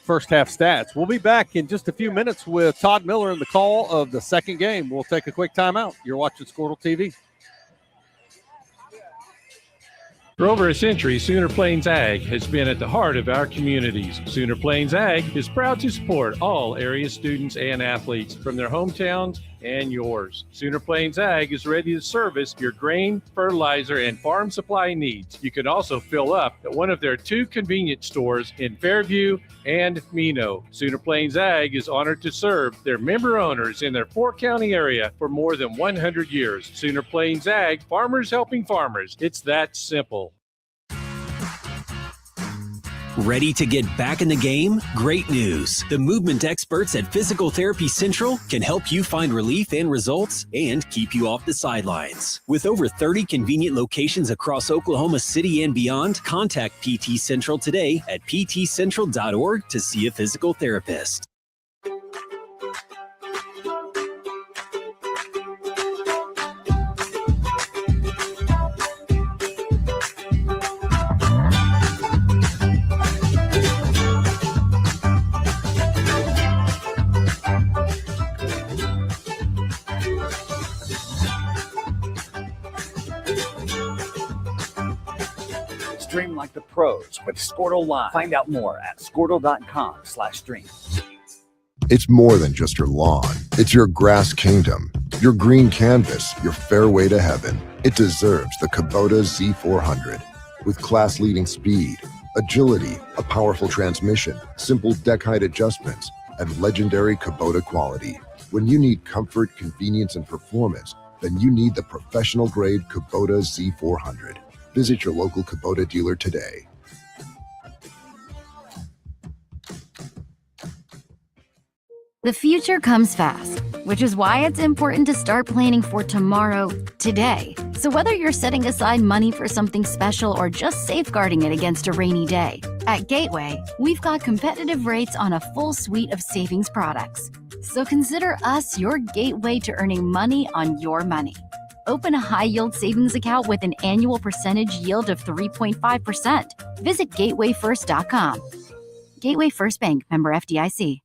first half stats. We'll be back in just a few minutes with Todd Miller in the call of the second game. We'll take a quick timeout. You're watching Squirtle TV. For over a century, Sooner Plains Ag has been at the heart of our communities. Sooner Plains Ag is proud to support all area students and athletes from their hometowns and yours. Sooner Plains Ag is ready to service your grain, fertilizer, and farm supply needs. You can also fill up at one of their 2 convenience stores in Fairview and Mino. Sooner Plains Ag is honored to serve their member owners in their 4-county area for more than 100 years. Sooner Plains Ag, farmers helping farmers. It's that simple. Ready to get back in the game? Great news! The movement experts at Physical Therapy Central can help you find relief and results and keep you off the sidelines. With over 30 convenient locations across Oklahoma City and beyond, contact PT Central today at ptcentral.org to see a physical therapist. Stream like the pros with Squirtle Live. Find out more at squirtle.com/stream. It's more than just your lawn. It's your grass kingdom, your green canvas, your fairway to heaven. It deserves the Kubota Z400. With class-leading speed, agility, a powerful transmission, simple deck height adjustments, and legendary Kubota quality. When you need comfort, convenience, and performance, then you need the professional-grade Kubota Z400. Visit your local Kubota dealer today. The future comes fast, which is why it's important to start planning for tomorrow, today. So whether you're setting aside money for something special or just safeguarding it against a rainy day, at Gateway, we've got competitive rates on a full suite of savings products. So consider us your gateway to earning money on your money. Open a high-yield savings account with an annual percentage yield of 3.5%. Visit gatewayfirst.com. Gateway First Bank, member FDIC.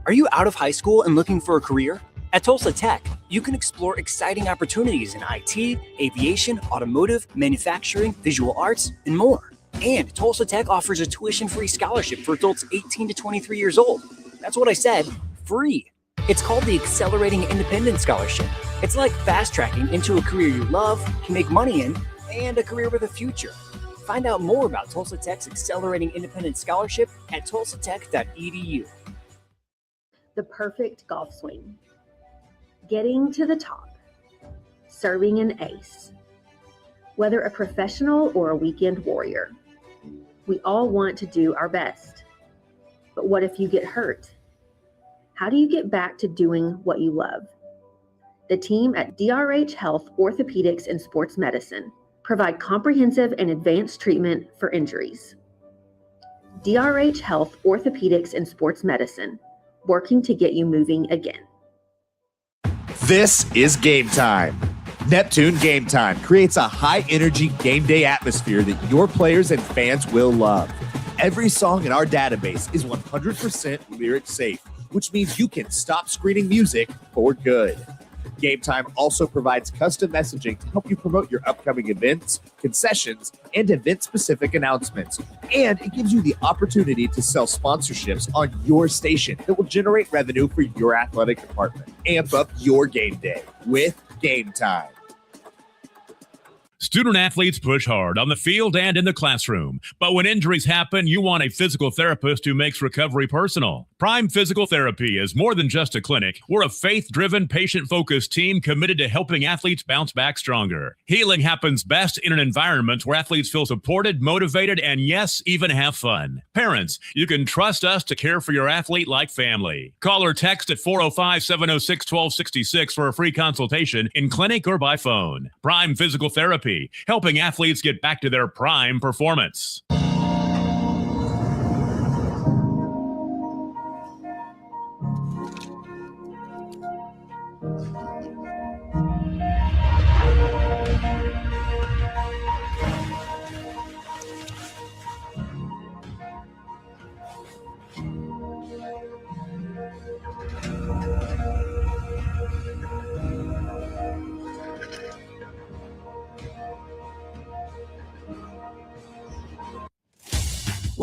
Are you out of high school and looking for a career? At Tulsa Tech, you can explore exciting opportunities in IT, aviation, automotive, manufacturing, visual arts, and more. And Tulsa Tech offers a tuition-free scholarship for adults 18 to 23 years old. That's what I said, free. It's called the Accelerating Independence Scholarship. It's like fast-tracking into a career you love, can make money in, and a career with a future. Find out more about Tulsa Tech's Accelerating Independence Scholarship at tulsatech.edu. The perfect golf swing. Getting to the top. Serving an ace. Whether a professional or a weekend warrior, we all want to do our best. But what if you get hurt? How do you get back to doing what you love? The team at DRH Health Orthopedics and Sports Medicine provide comprehensive and advanced treatment for injuries. DRH Health Orthopedics and Sports Medicine, working to get you moving again. This is Game Time. Neptune Game Time creates a high-energy game day atmosphere that your players and fans will love. Every song in our database is 100% lyric safe, which means you can stop screening music for good. Game Time also provides custom messaging to help you promote your upcoming events, concessions, and event-specific announcements. And it gives you the opportunity to sell sponsorships on your station that will generate revenue for your athletic department. Amp up your game day with Game Time. Student athletes push hard on the field and in the classroom. But when injuries happen, you want a physical therapist who makes recovery personal. Prime Physical Therapy is more than just a clinic. We're a faith-driven, patient-focused team committed to helping athletes bounce back stronger. Healing happens best in an environment where athletes feel supported, motivated, and yes, even have fun. Parents, you can trust us to care for your athlete like family. Call or text at 405-706-1266 for a free consultation in clinic or by phone. Prime Physical Therapy, helping athletes get back to their prime performance.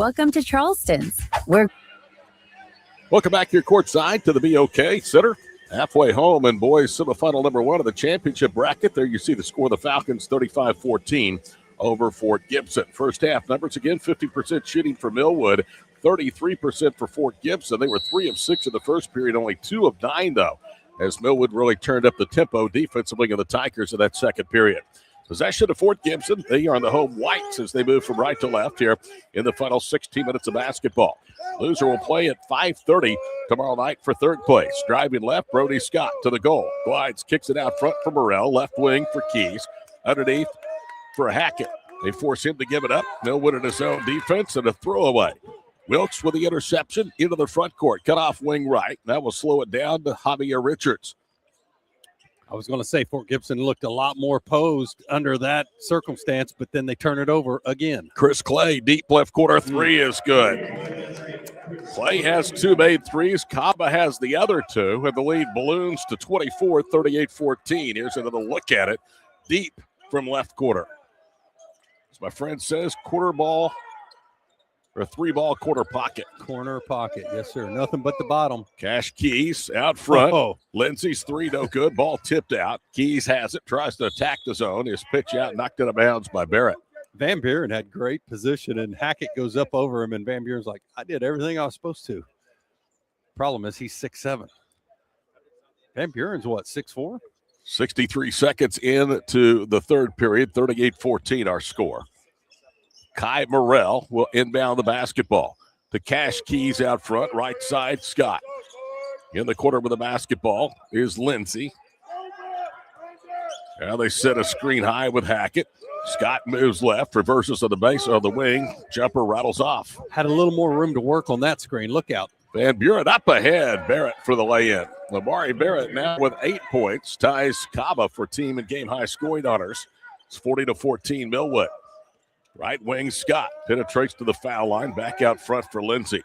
Welcome to Charleston's. Welcome back here courtside to the BOK Center. Halfway home and boys semifinal number 1 of the championship bracket. There you see the score. The Falcons 35-14 over Fort Gibson. First half numbers again, 50% shooting for Millwood, 33% for Fort Gibson. They were 3 of 6 in the first period, only 2 of 9 though, as Millwood really turned up the tempo defensively of the Tigers in that second period. Possession of Fort Gibson. They are on the home whites as they move from right to left here in the final 16 minutes of basketball. Loser will play at 5:30 tomorrow night for third place. Driving left, Brody Scott to the goal. Glides, kicks it out front for Morrell. Left wing for Keys. Underneath for Hackett. They force him to give it up. Millwood in his own defense and a throwaway. Wilkes with the interception into the front court. Cut off wing right. That will slow it down to Javier Richards. I was going to say Fort Gibson looked a lot more posed under that circumstance, but then they turn it over again. Chris Clay, deep left corner three is good. Clay has 2 made threes. Kaba has the other 2, and the lead balloons to 24, 38-14. Here's another look at it. Deep from left corner. As my friend says, quarter ball or 3-ball quarter pocket. Corner pocket, yes, sir. Nothing but the bottom. Cash Keys out front. Oh. Lindsey's 3, no good. Ball tipped out. Keys has it, tries to attack the zone. His pitch out, knocked out of bounds by Barrett. Van Buren had great position, and Hackett goes up over him, and Van Buren's like, I did everything I was supposed to. Problem is he's 6'7". Van Buren's what, 6'4"? 63 seconds into the third period, 38-14 our score. Kai Morrell will inbound the basketball. To Cash Keys out front, right side, Scott. In the corner with the basketball is Lindsey. Now they set a screen high with Hackett. Scott moves left, reverses on the base of the wing. Jumper rattles off. Had a little more room to work on that screen. Look out. Van Buren up ahead. Barrett for the lay-in. Lamari Barrett now with 8 points. Ties Kaba for team and game high scoring honors. It's 40-14 Millwood. Right wing Scott penetrates to the foul line. Back out front for Lindsey.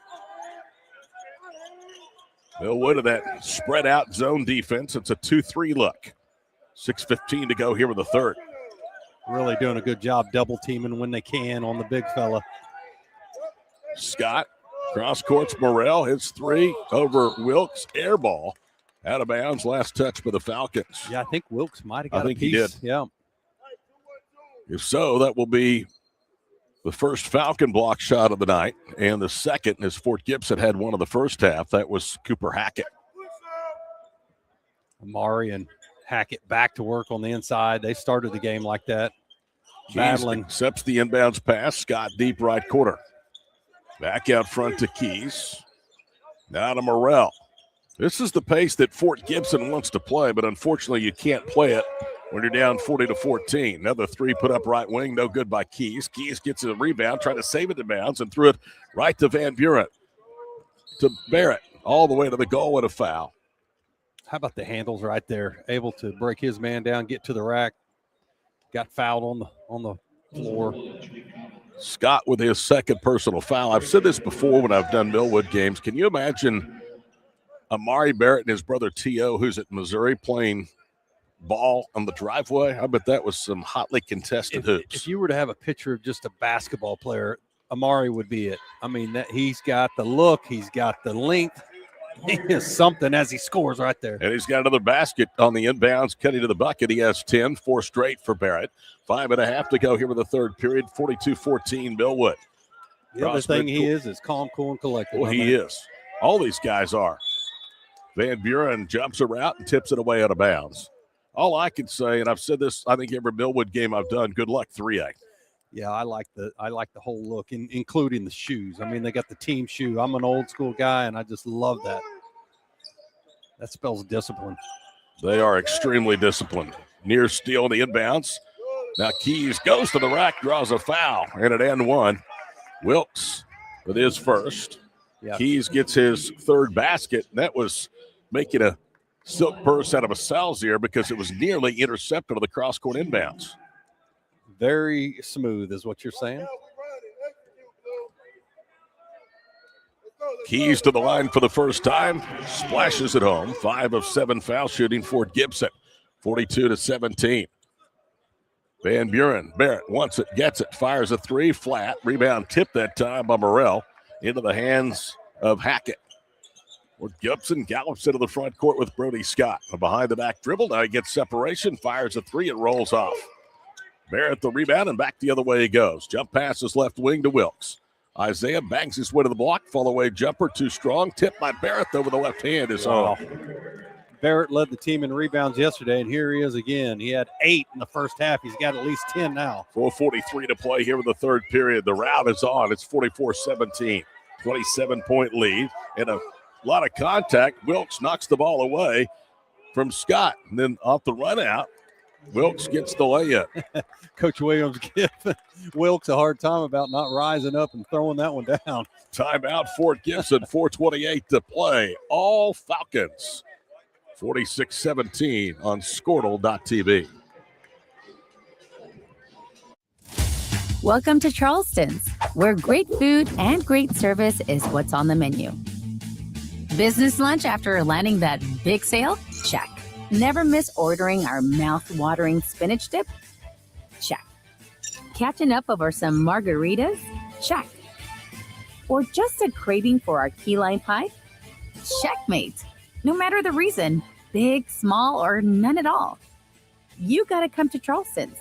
Millwood of that spread out zone defense. It's a 2-3 look. 6:15 to go here with the third. Really doing a good job double teaming when they can on the big fella. Scott cross courts Morrell. Hits 3 over Wilkes. Air ball out of bounds. Last touch by the Falcons. Yeah, I think Wilkes might have got I think a piece. he did. Yeah. If so, that will be the first Falcon block shot of the night, and the second, as Fort Gibson had one of the first half, that was Cooper Hackett. Amari and Hackett back to work on the inside. They started the game like that. Keys Battling. accepts the inbounds pass. Scott deep right corner. Back out front to Keys. Now to Morrell. This is the pace that Fort Gibson wants to play, but unfortunately you can't play it when you're down 40-14. Another 3 put up right wing, no good by Keys. Keys gets a rebound, trying to save it to bounds, and threw it right to Van Buren. To Barrett, all the way to the goal and a foul. How about the handles right there? Able to break his man down, get to the rack. Got fouled on the floor. Scott with his second personal foul. I've said this before when I've done Millwood games. Can you imagine Amari Barrett and his brother T.O., who's at Missouri, playing ball on the driveway? I bet that was some hotly contested hoops. If you were to have a picture of just a basketball player, Amari would be it. I mean, that he's got the look, he's got the length. He is something as he scores right there. And he's got another basket on the inbounds, cutting to the bucket. He has 10, 4 straight for Barrett. 5.5 to go here with the third period. 42-14 Millwood. The other thing he is calm, cool, and collected. Well, he is. All these guys are. Van Buren jumps a route and tips it away out of bounds. All I can say, and I've said this, I think every Millwood game I've done, good luck 3A. Yeah, I like the whole look, including the shoes. I mean, they got the team shoe. I'm an old school guy, and I just love that. That spells discipline. They are extremely disciplined. Near steal the inbounds. Now Keys goes to the rack, draws a foul, and at end one, Wilkes with his first. Yeah. Keys gets his third basket, and that was making a silk purse out of a Salzier because it was nearly intercepted on the cross-court inbounds. Very smooth is what you're saying. Keys to the line for the first time. Splashes it home. 5 of 7 foul shooting for Gibson. 42-17. Van Buren, Barrett wants it, gets it, fires a three, flat. Rebound tipped that time by Morrell into the hands of Hackett. Gibson gallops into the front court with Brody Scott. A behind-the-back dribble. Now he gets separation, fires a three, it rolls off. Barrett the rebound, and back the other way he goes. Jump passes left wing to Wilkes. Isaiah bangs his way to the block. Fall away jumper, too strong. Tipped by Barrett over the left hand is off. Barrett led the team in rebounds yesterday, and here he is again. He had 8 in the first half. He's got at least 10 now. 4:43 to play here in the third period. The rout is on. It's 44-17. 27-point lead. And a lot of contact. Wilkes knocks the ball away from Scott. And then off the run out, Wilkes gets the layup. Coach Williams gave Wilkes a hard time about not rising up and throwing that one down. Timeout, Fort Gibson, 4:28 to play. All Falcons, 46-17 on Squirtle.tv. Welcome to Charleston's, where great food and great service is what's on the menu. Business lunch after landing that big sale? Check. Never miss ordering our mouth-watering spinach dip? Check. Catching up over some margaritas? Check. Or just a craving for our key lime pie? Checkmate. No matter the reason, big, small, or none at all, you gotta come to Charleston's.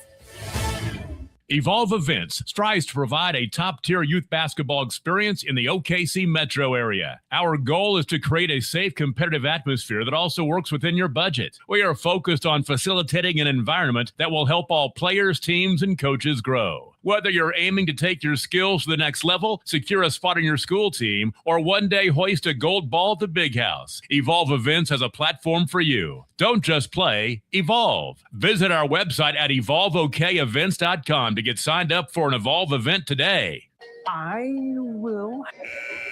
Evolve Events strives to provide a top-tier youth basketball experience in the OKC metro area. Our goal is to create a safe, competitive atmosphere that also works within your budget. We are focused on facilitating an environment that will help all players, teams, and coaches grow. Whether you're aiming to take your skills to the next level, secure a spot on your school team, or one day hoist a gold ball at the big house, Evolve Events has a platform for you. Don't just play, evolve. Visit our website at evolveokevents.com to get signed up for an Evolve event today. I will.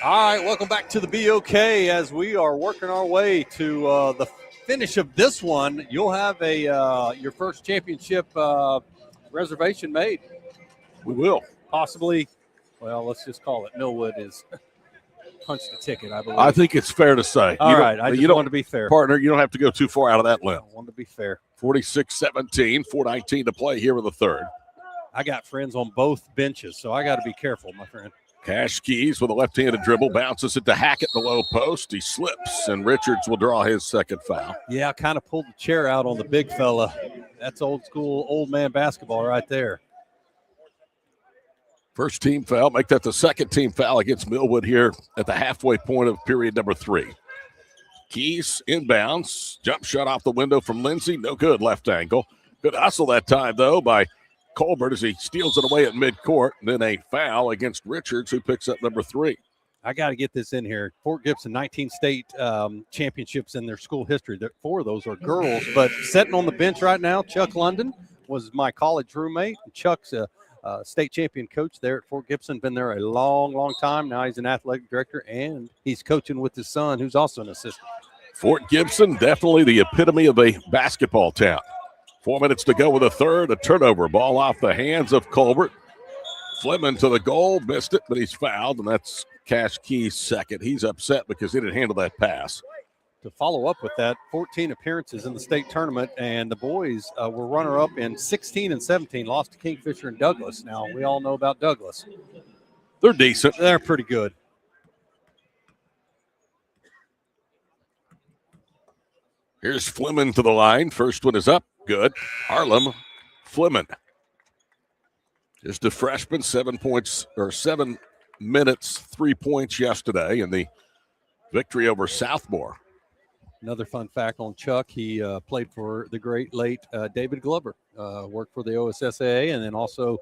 All right, welcome back to the BOK as we are working our way to the finish of this one. You'll have a your first championship reservation made. We will. Possibly, well, let's just call it Millwood is punched a ticket, I believe. I think it's fair to say. All right, I just want to be fair. Partner, you don't have to go too far out of that limb. I want to be fair. 46-17, 4:19 to play here in the third. I got friends on both benches, so I got to be careful, my friend. Cash Keys with a left-handed dribble, bounces it to Hackett in the low post. He slips, and Richards will draw his second foul. Yeah, I kind of pulled the chair out on the big fella. That's old school, old man basketball right there. First team foul, make that the second team foul against Millwood here at the halfway point of period number 3. Keys inbounds, jump shot off the window from Lindsay, no good, left angle. Good hustle that time, though, by Colbert as he steals it away at midcourt. And then a foul against Richards, who picks up number 3. I got to get this in here. Fort Gibson, 19 state championships in their school history. 4 of those are girls, but sitting on the bench right now, Chuck London was my college roommate. Chuck's a state champion coach there at Fort Gibson, been there a long, long time. Now he's an athletic director, and he's coaching with his son, who's also an assistant. Fort Gibson, definitely the epitome of a basketball town. 4 minutes to go with a third, a turnover. Ball off the hands of Colbert. Fleming to the goal, missed it, but he's fouled, and that's Cash Keys' second. He's upset because he didn't handle that pass. To follow up with that, 14 appearances in the state tournament, and the boys were runner-up in 16 and 17, lost to Kingfisher and Douglas. Now, we all know about Douglas. They're decent. They're pretty good. Here's Fleming to the line. First one is up. Good. Harlem Fleming. Just a freshman, 7 minutes, 3 points yesterday in the victory over Southmore. Another fun fact on Chuck, he played for the great late David Glover, worked for the OSSAA, and then also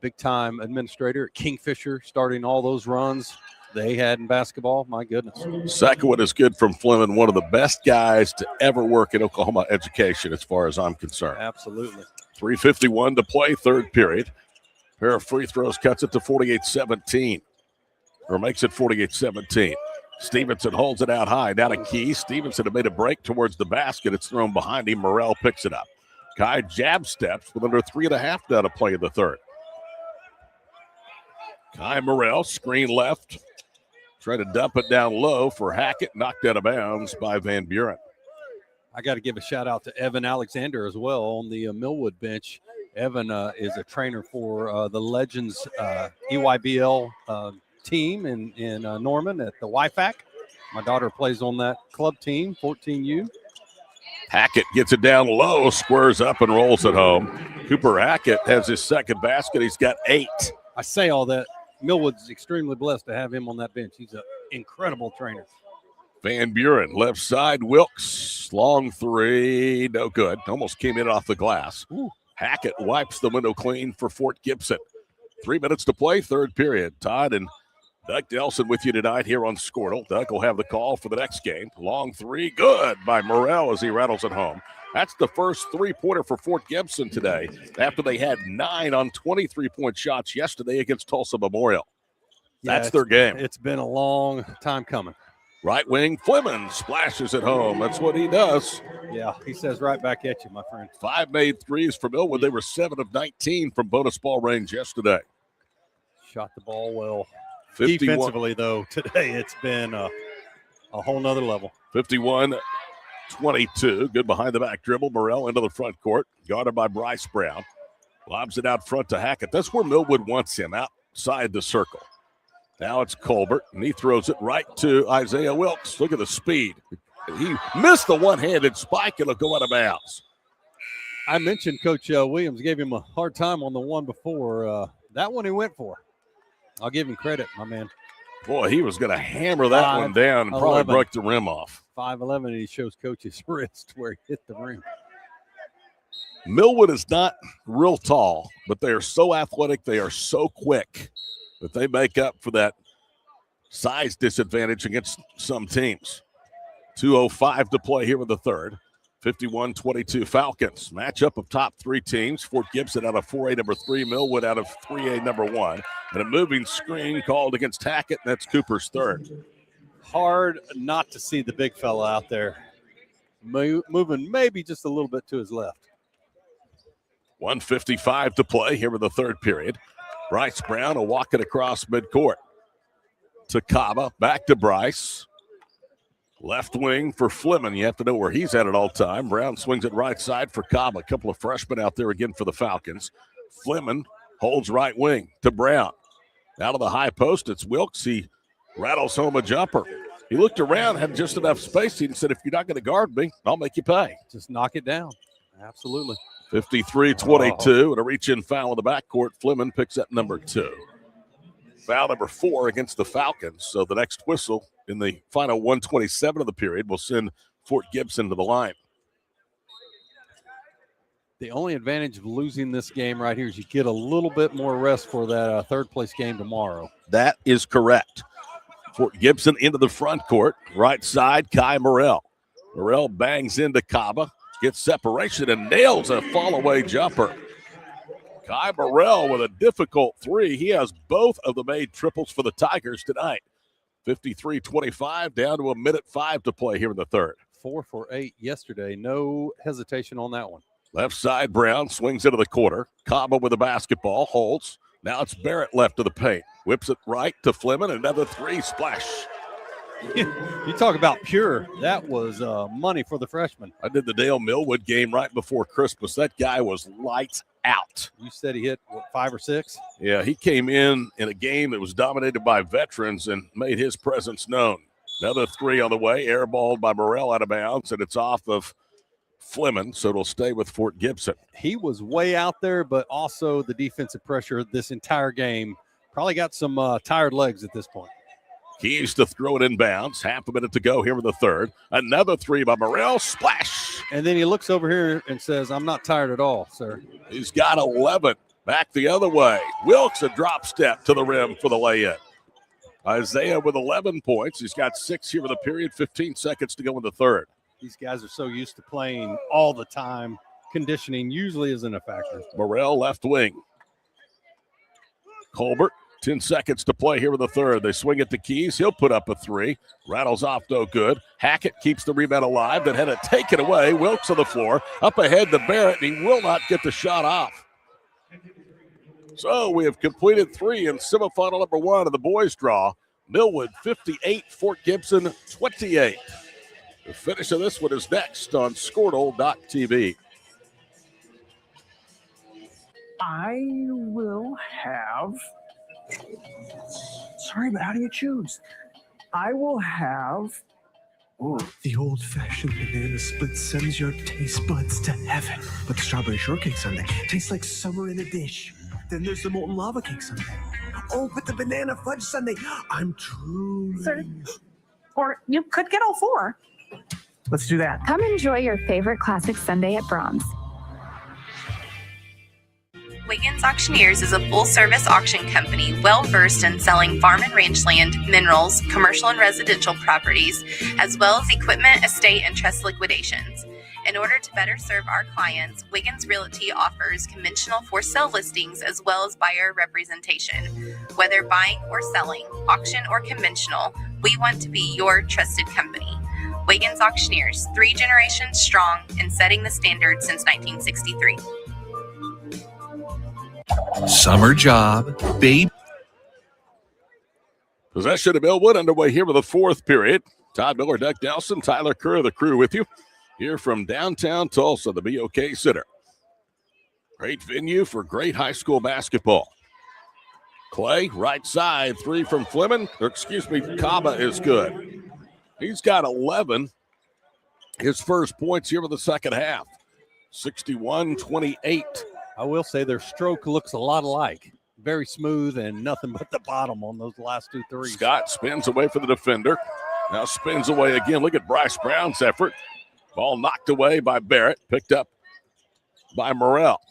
big-time administrator at Kingfisher, starting all those runs they had in basketball. My goodness. Second one is good from Fleming, one of the best guys to ever work in Oklahoma education as far as I'm concerned. Absolutely. 3:51 to play, third period. Pair of free throws cuts it to 48-17, or makes it 48-17. Stevenson holds it out high. Down to Keys. Stevenson had made a break towards the basket. It's thrown behind him. Morrell picks it up. Kai jab steps with under 3.5 down to play in the third. Kai Morrell, screen left. Try to dump it down low for Hackett. Knocked out of bounds by Van Buren. I got to give a shout out to Evan Alexander as well on the Millwood bench. Evan is a trainer for the Legends EYBL team in Norman at the YFAC. My daughter plays on that club team, 14U. Hackett gets it down low, squares up and rolls it home. Cooper Hackett has his second basket. He's got 8. I say all that. Millwood's extremely blessed to have him on that bench. He's an incredible trainer. Van Buren, left side, Wilkes, long three, no good. Almost came in off the glass. Ooh. Hackett wipes the window clean for Fort Gibson. 3 minutes to play, third period. Todd and Doug Delson with you tonight here on Squirtle. Doug will have the call for the next game. Long three, good by Morrell as he rattles it home. That's the first three-pointer for Fort Gibson today after they had 9 on 23-point shots yesterday against Tulsa Memorial. That's their game. It's been a long time coming. Right wing, Fleming splashes it home. That's what he does. Yeah, he says right back at you, my friend. 5 made threes for Millwood. They were 7 of 19 from bonus ball range yesterday. Shot the ball well. 51. Defensively, though, today it's been a whole nother level. 51-22. Good behind the back dribble. Morrell into the front court. Guarded by Bryce Brown. Lobs it out front to Hackett. That's where Millwood wants him, outside the circle. Now it's Colbert, and he throws it right to Isaiah Wilkes. Look at the speed. He missed the one-handed spike. It'll go out of bounds. I mentioned Coach Williams gave him a hard time on the one before. That one he went for. I'll give him credit, my man. Boy, he was going to hammer that one down and probably broke the rim off. 5'11", and he shows Coach his wrist where he hit the rim. Millwood is not real tall, but they are so athletic. They are so quick that they make up for that size disadvantage against some teams. 2:05 to play here in the third. 51-22 Falcons. Matchup of top 3 teams. Fort Gibson out of 4A number 3, Millwood out of 3A number 1. And a moving screen called against Hackett, and that's Cooper's third. Hard not to see the big fella out there moving maybe just a little bit to his left. 1:55 to play here in the third period. Bryce Brown will walk it across midcourt. To Kaba, back to Bryce. Left wing for Fleming. You have to know where he's at all time. Brown swings it right side for Kaba. A couple of freshmen out there again for the Falcons. Fleming holds right wing to Brown. Out of the high post, it's Wilkes. He rattles home a jumper. He looked around, had just enough space. He said, if you're not going to guard me, I'll make you pay. Just knock it down. Absolutely. 53-22, and a reach-in foul in the backcourt. Fleming picks up number 2. Foul number 4 against the Falcons. So the next whistle in the final 1:27 of the period will send Fort Gibson to the line. The only advantage of losing this game right here is you get a little bit more rest for that third-place game tomorrow. That is correct. Fort Gibson into the front court. Right side, Kai Morrell. Morrell bangs into Kaba. Gets separation and nails a fall-away jumper. Kai Morrell with a difficult 3. He has both of the made triples for the Tigers tonight. 53-25, down to 1:05 to play here in the third. 4 for 8 yesterday. No hesitation on that one. Left side, Brown swings into the corner. Kaba with the basketball, holds. Now it's Barrett left of the paint. Whips it right to Fleming. Another 3, splash. You talk about pure. That was money for the freshman. I did the Dale Millwood game right before Christmas. That guy was lights out. You said he hit, what, 5 or 6? Yeah, he came in a game that was dominated by veterans and made his presence known. Another 3 on the way, airballed by Morrell out of bounds, and it's off of Fleming, so it'll stay with Fort Gibson. He was way out there, but also the defensive pressure this entire game probably got some tired legs at this point. Keys to throw it in bounds. Half a minute to go here in the third. Another 3 by Morrell. Splash. And then he looks over here and says, I'm not tired at all, sir. He's got 11. Back the other way. Wilkes a drop step to the rim for the lay-in. Isaiah with 11 points. He's got 6 here in the period. 15 seconds to go in the third. These guys are so used to playing all the time. Conditioning usually isn't a factor. Morrell left wing. Colbert. 10 seconds to play here in the third. They swing it to Keys. He'll put up a 3. Rattles off, no good. Hackett keeps the rebound alive, then had it taken away. Wilkes on the floor. Up ahead to Barrett, and he will not get the shot off. So we have completed 3 in semifinal number 1 of the boys draw. Millwood 58, Fort Gibson 28. The finish of this one is next on Squirtle.tv. I will have. Sorry, but how do you choose? I will have. Ooh. The old-fashioned banana split sends your taste buds to heaven. But the strawberry shortcake sundae tastes like summer in a dish. Then there's the molten lava cake sundae. Oh, but the banana fudge sundae, I'm truly... Sir, or you could get all four. Let's do that. Come enjoy your favorite classic sundae at Brahms. Wiggins Auctioneers is a full-service auction company well-versed in selling farm and ranch land, minerals, commercial and residential properties, as well as equipment, estate, and trust liquidations. In order to better serve our clients, Wiggins Realty offers conventional for-sale listings as well as buyer representation. Whether buying or selling, auction or conventional, we want to be your trusted company. Wiggins Auctioneers, 3 generations strong and setting the standard since 1963. Summer job, babe. Possession of Millwood underway here with the 4th period. Todd Miller, Doug Nelson, Tyler Kerr, the crew with you here from downtown Tulsa, the BOK Center. Great venue for great high school basketball. Clay, right side, 3 from Fleming. Kaba is good. He's got 11. His first points here for the second half. 61-28. I will say their stroke looks a lot alike. Very smooth and nothing but the bottom on those last 2 threes. Scott spins away for the defender. Now spins away again. Look at Bryce Brown's effort. Ball knocked away by Barrett. Picked up by Morrell.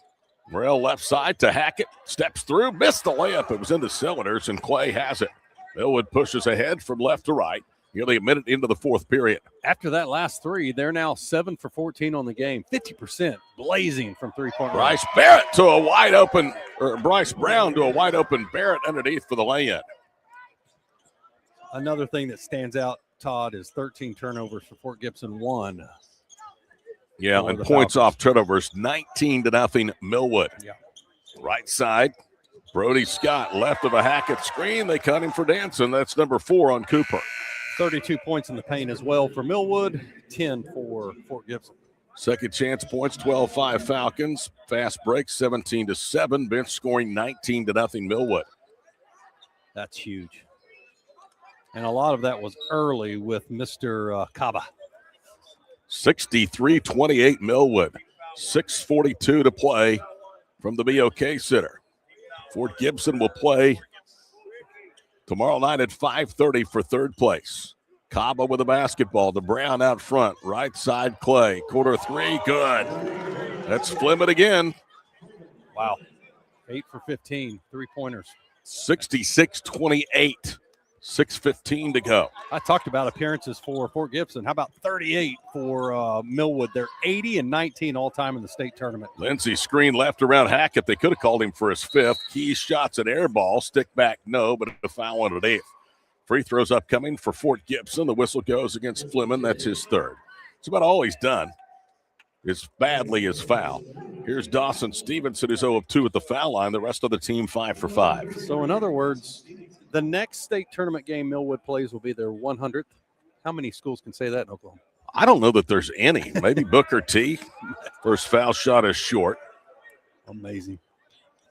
Morrell left side to Hackett. Steps through. Missed the layup. It was into cylinders, and Clay has it. Millwood pushes ahead from left to right. Nearly a minute into the 4th period. After that last 3, they're now 7 for 14 on the game. 50% blazing from 3-point range. Bryce Brown to a wide open Barrett underneath for the lay-in. Another thing that stands out, Todd, is 13 turnovers for Fort Gibson, 1. Yeah, and points off turnovers, 19-0 Millwood. Yeah. Right side, Brody Scott, left of a Hackett screen. They cut him for dancing. That's number 4 on Cooper. 32 points in the paint as well for Millwood, 10 for Fort Gibson. Second chance points, 12-5 Falcons. Fast break, 17-7. Bench scoring 19-0 Millwood. That's huge. And a lot of that was early with Mr. Kaba. 63-28 Millwood. 6:42 to play from the BOK Center. Fort Gibson will play tomorrow night at 5:30 for 3rd place. Kaba with the basketball. The Brown out front. Right side, Clay. Quarter 3, good. That's Fleming again. Wow. 8 for 15, 3-pointers. 66-28. 6:15 to go. I talked about appearances for Fort Gibson. How about 38 for Millwood? They're 80 and 19 all-time in the state tournament. Lindsey screen left around Hackett. They could have called him for his 5th. Keys shots an air ball. Stick back, no, but a foul on an 8th. Free throws upcoming for Fort Gibson. The whistle goes against Fleming. That's his 3rd. It's about all he's done is badly as foul. Here's Dawson Stevenson, who's 0 of 2 at the foul line. The rest of the team 5 for 5. So in other words, the next state tournament game Millwood plays will be their 100th. How many schools can say that in Oklahoma? I don't know that there's any. Maybe Booker T. First foul shot is short. Amazing.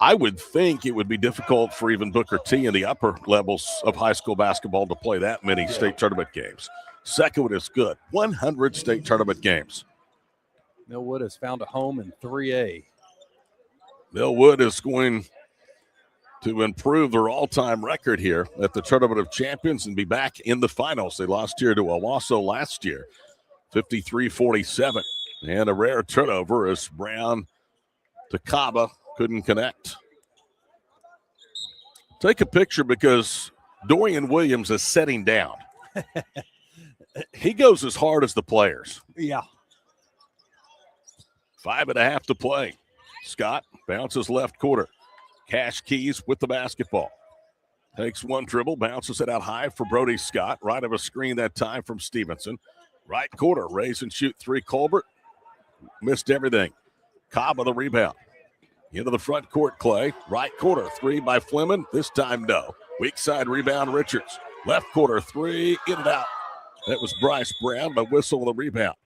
I would think it would be difficult for even Booker T in the upper levels of high school basketball to play that many state tournament games. Second one is good. 100 state tournament games. Millwood has found a home in 3A. Millwood is going to improve their all-time record here at the Tournament of Champions and be back in the finals. They lost here to Owasso last year, 53-47. And a rare turnover as Brown to Kaba couldn't connect. Take a picture because Dorian Williams is setting down. He goes as hard as the players. Yeah. 5.5 to play. Scott bounces left quarter. Cash Keys with the basketball. Takes one dribble, bounces it out high for Brody Scott. Right of a screen that time from Stevenson. Right quarter, raise and shoot 3, Colbert. Missed everything. Cobb with the rebound. Into the front court, Clay. Right quarter, 3 by Fleming. This time, no. Weak side rebound, Richards. Left quarter, 3, in and out. That was Bryce Brown, but whistle with a rebound.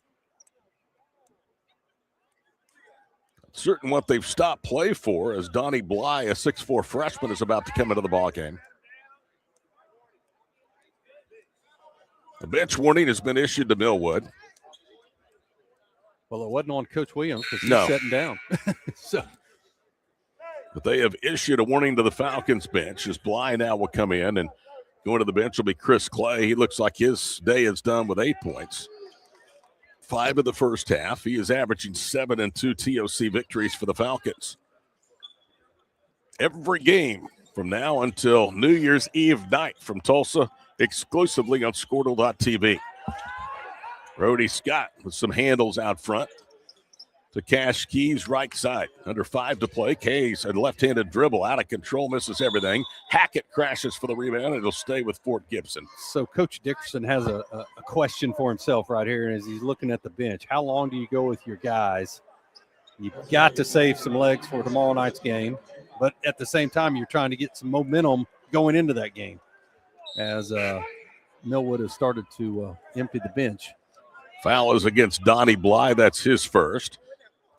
certain what they've stopped play for, as Donnie Bly, a 6'4 freshman, is about to come into the ballgame. The bench warning has been issued to Millwood. Well, it wasn't on Coach Williams because he's No. shutting down. But they have issued a warning to the Falcons bench as Bly now will come in, and going to the bench will be Chris Clay. He looks like his day is done with 8 points. 5 in the first half. He is averaging 7 and 2 TOC victories for the Falcons. Every game from now until New Year's Eve night from Tulsa, exclusively on Squirtle.tv. Brody Scott with some handles out front to Cash Keys right side. Under 5 to play. Kays a left-handed dribble out of control, misses everything. Hackett crashes for the rebound, and it'll stay with Fort Gibson. So Coach Dickerson has a question for himself right here as he's looking at the bench. How long do you go with your guys? You've got to save some legs for tomorrow night's game, but at the same time, you're trying to get some momentum going into that game as Millwood has started to empty the bench. Foul is against Donnie Bly. That's his first.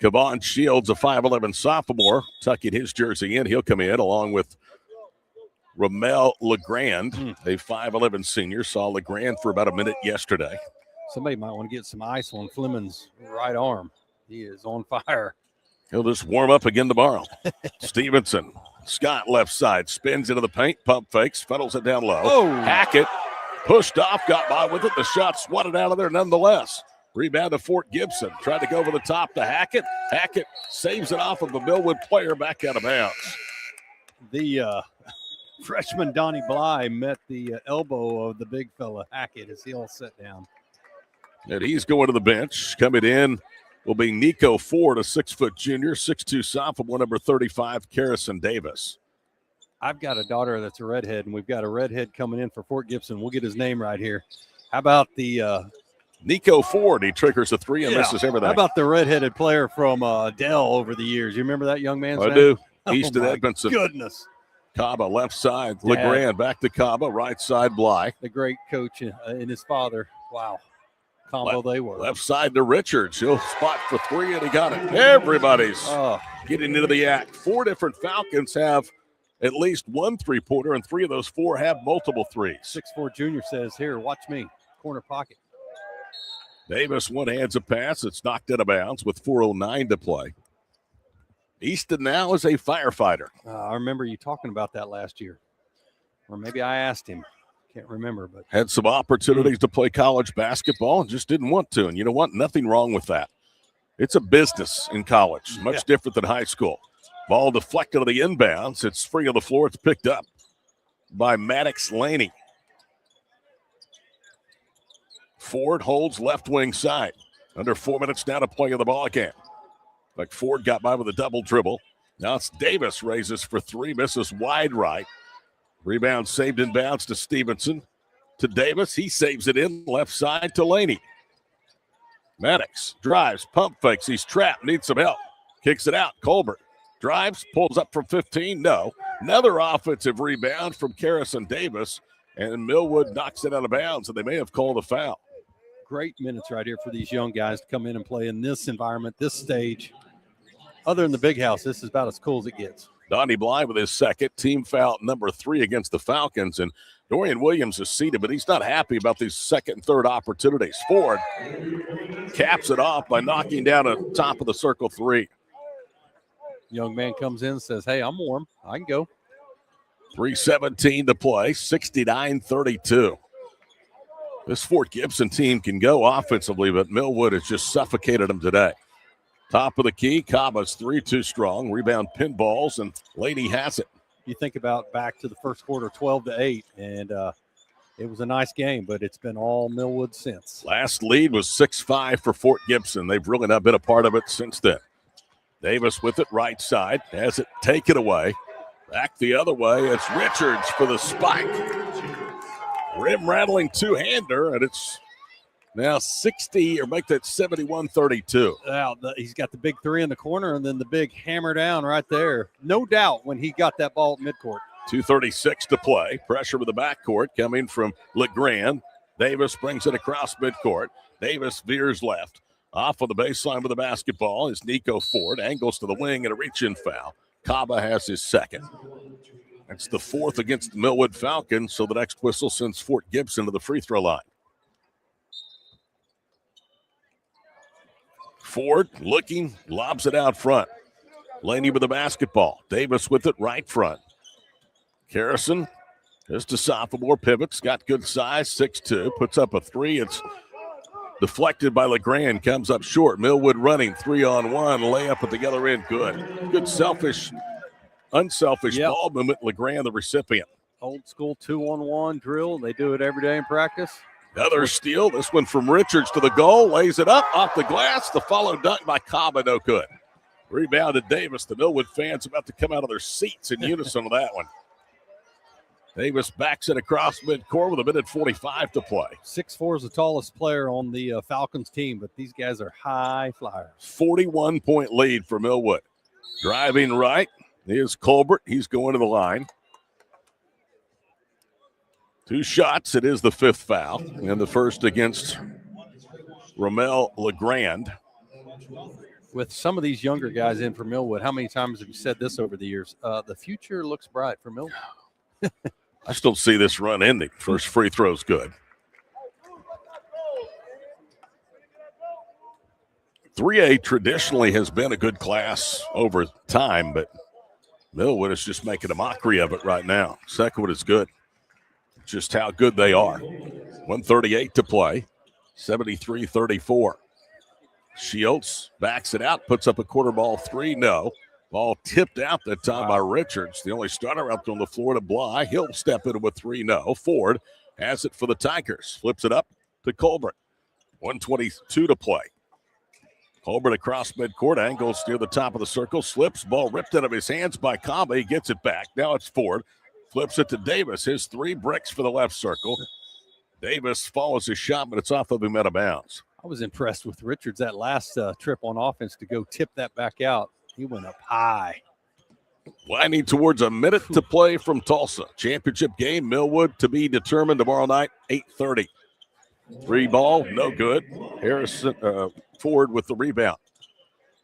Kevon Shields, a 5'11 sophomore, tucking his jersey in. He'll come in along with Ramel LeGrand, a 5'11 senior. Saw LeGrand for about a minute yesterday. Somebody might want to get some ice on Fleming's right arm. He is on fire. He'll just warm up again tomorrow. Stevenson, Scott left side, spins into the paint, pump fakes, funnels it down low. Oh. Hackett pushed off, got by with it. The shot swatted out of there nonetheless. Rebound to Fort Gibson. Tried to go over the top to Hackett. Hackett saves it off of a Millwood player back out of bounds. The freshman Donnie Bly met the elbow of the big fella Hackett as he all sat down. And he's going to the bench. Coming in will be Nico Ford, a 6-foot junior, 6'2 sophomore, number 35, Karrison Davis. I've got a daughter that's a redhead, and we've got a redhead coming in for Fort Gibson. We'll get his name right here. How about the Nico Ford? He triggers a 3 and misses everything. How about the redheaded player from Dell over the years? You remember that young man's name? I do. Oh, Easton my Edmondson. Goodness. Kaba left side. LeGrand back to Kaba. Right side Bly. The great coach and his father. Wow. Combo they were. Left side to Richards. He'll spot for 3, and he got it. Everybody's getting into the act. 4 different Falcons have at least 1 3-pointer, and 3 of those 4 have multiple threes. 6'4" junior says, here, watch me. Corner pocket. Davis one-hands a pass. It's knocked out of bounds with 4:09 to play. Easton now is a firefighter. I remember you talking about that last year. Or maybe I asked him. Can't remember. But had some opportunities to play college basketball and just didn't want to. And you know what? Nothing wrong with that. It's a business in college. Much different than high school. Ball deflected to the inbounds. It's free on the floor. It's picked up by Maddox Laney. Ford holds left wing side. Under 4 minutes now to play in the ball game. Like Ford got by with a double dribble. Now it's Davis, raises for 3, misses wide right. Rebound saved in bounds to Stevenson. To Davis, he saves it in left side to Laney. Maddox drives, pump fakes. He's trapped, needs some help. Kicks it out. Colbert drives, pulls up from 15. No. Another offensive rebound from Karrison Davis, and Millwood knocks it out of bounds, and they may have called a foul. Great minutes right here for these young guys to come in and play in this environment, this stage. Other than the big house, this is about as cool as it gets. Donnie Bly with his second team foul, number 3 against the Falcons. And Dorian Williams is seated, but he's not happy about these second and third opportunities. Ford caps it off by knocking down a top of the circle 3. Young man comes in and says, hey, I'm warm. I can go. 3:17 to play, 69-32. This Fort Gibson team can go offensively, but Millwood has just suffocated them today. Top of the key, Kaba's 3 too strong. Rebound pinballs, and Laney has it. You think about back to the first quarter, 12-8, and it was a nice game, but it's been all Millwood since. Last lead was 6-5 for Fort Gibson. They've really not been a part of it since then. Davis with it right side, has it taken away. Back the other way, it's Richards for the spike. Rim rattling two-hander, and it's now 60, or make that 71-32. He's got the big 3 in the corner and then the big hammer down right there. No doubt when he got that ball at midcourt. 2:36 to play. Pressure with the backcourt coming from LeGrand. Davis brings it across midcourt. Davis veers left. Off on the baseline with the basketball is Nico Ford. Angles to the wing and a reach-in foul. Kaba has his second. That's the fourth against the Millwood Falcons, so the next whistle sends Fort Gibson to the free throw line. Ford looking, lobs it out front. Laney with the basketball. Davis with it right front. Harrison, just a sophomore, pivots, got good size, 6'2", puts up a three. It's deflected by LeGrand, comes up short. Millwood running 3-on-1, layup at the other end, good. Good unselfish ball movement. LeGrand, the recipient. Old school 2-on-1 drill. They do it every day in practice. Another steal. This one from Richards to the goal. Lays it up off the glass. The follow dunk by Kaba, no good. Rebounded Davis. The Millwood fans about to come out of their seats in unison with that one. Davis backs it across midcourt with 1:45 to play. 6'4" is the tallest player on the Falcons team, but these guys are high flyers. 41-point lead for Millwood. Driving right is Colbert. He's going to the line. 2 shots. It is the 5th foul, and the first against Ramel LeGrand. With some of these younger guys in for Millwood, how many times have you said this over the years? The future looks bright for Millwood. I still see this run ending. First free throw's good. 3A traditionally has been a good class over time, but Millwood is just making a mockery of it right now. Second one is good. Just how good they are. 1:38 to play. 73-34. Shields backs it out, puts up a quarter ball three. No. Ball tipped out that time by Richards. The only starter out on the floor to Bly. He'll step into a 3. No. Ford has it for the Tigers. Flips it up to Colbert. 1:22 to play. Colbert across midcourt. Angles near the top of the circle. Slips. Ball ripped out of his hands by Kaba. He gets it back. Now it's Ford. Flips it to Davis. His 3 bricks for the left circle. Davis follows his shot, but it's off of him out of bounds. I was impressed with Richards that last trip on offense to go tip that back out. He went up high. Winding towards a minute to play from Tulsa. Championship game, Millwood to be determined tomorrow night, 8:30. 3 ball, no good. Harrison Ford with the rebound.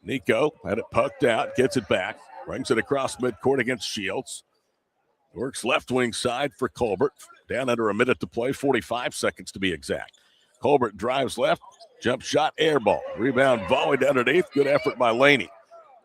Nico had it pucked out, gets it back, brings it across midcourt against Shields. Works left wing side for Colbert. Down under a minute to play, 45 seconds to be exact. Colbert drives left, jump shot, air ball. Rebound volleyed underneath. Good effort by Laney.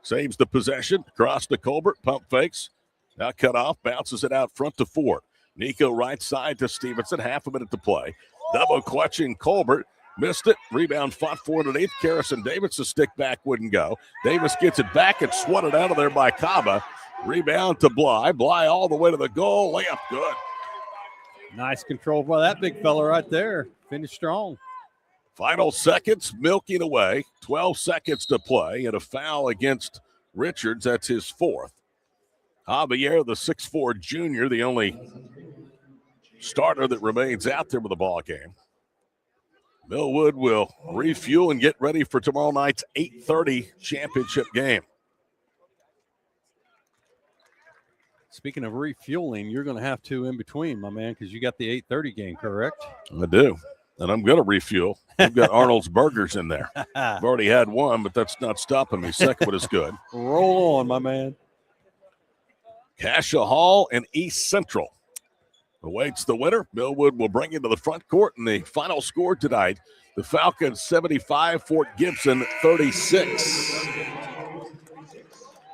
Saves the possession. Cross to Colbert, pump fakes. Now cut off, bounces it out front to Ford. Nico right side to Stevenson, half a minute to play. Double clutching Colbert. Missed it. Rebound fought for underneath. Harrison Davis, a stick back wouldn't go. Davis gets it back and swatted out of there by Kaba. Rebound to Bly. Bly all the way to the goal. Layup good. Nice control by that big fella right there. Finished strong. Final seconds milking away. 12 seconds to play and a foul against Richards. That's his 4th. Javier, the 6'4 junior, the only starter that remains out there with the ball game. Millwood will refuel and get ready for tomorrow night's 8:30 championship game. Speaking of refueling, you're going to have to in between, my man, because you got the 8:30 game, correct? I do, and I'm going to refuel. We've got Arnold's Burgers in there. I've already had one, but that's not stopping me. Second one is good. Roll on, my man. Cassia Hall and East Central awaits the winner. Millwood will bring it to the front court, and the final score tonight, the Falcons 75, Fort Gibson 36.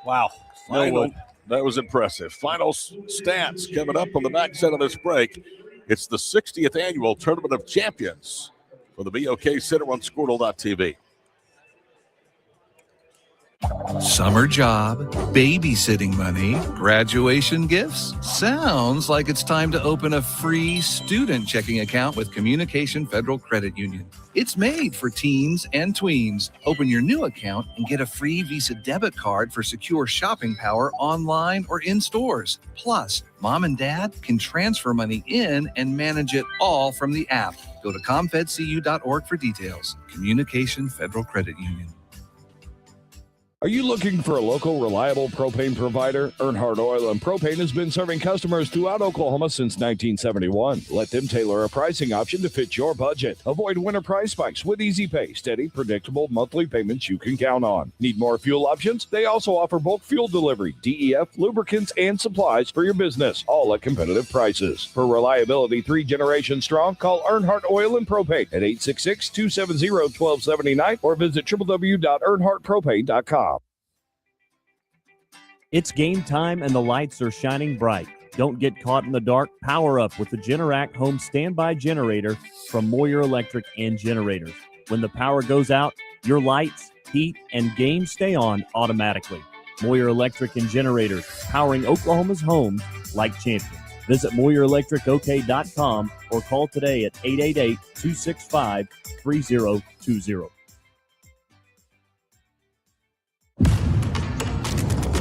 Wow. Millwood. That was impressive. Final stats coming up on the backside of this break. It's the 60th annual Tournament of Champions for the BOK Center on Squirtle.tv. Summer job, babysitting money, graduation gifts. Sounds like it's time to open a free student checking account with Communication Federal Credit Union. It's made for teens and tweens. Open your new account and get a free Visa debit card for secure shopping power online or in stores. Plus, mom and dad can transfer money in and manage it all from the app. Go to comfedcu.org for details. Communication Federal Credit Union. Are you looking for a local, reliable propane provider? Earnhardt Oil and Propane has been serving customers throughout Oklahoma since 1971. Let them tailor a pricing option to fit your budget. Avoid winter price spikes with easy pay, steady, predictable monthly payments you can count on. Need more fuel options? They also offer bulk fuel delivery, DEF, lubricants, and supplies for your business, all at competitive prices. For reliability 3 generations strong, call Earnhardt Oil and Propane at 866-270-1279 or visit www.earnhardtpropane.com. It's game time and the lights are shining bright. Don't get caught in the dark. Power up with the Generac Home Standby Generator from Moyer Electric and Generators. When the power goes out, your lights, heat, and games stay on automatically. Moyer Electric and Generators, powering Oklahoma's homes like champions. Visit MoyerElectricOK.com or call today at 888-265-3020.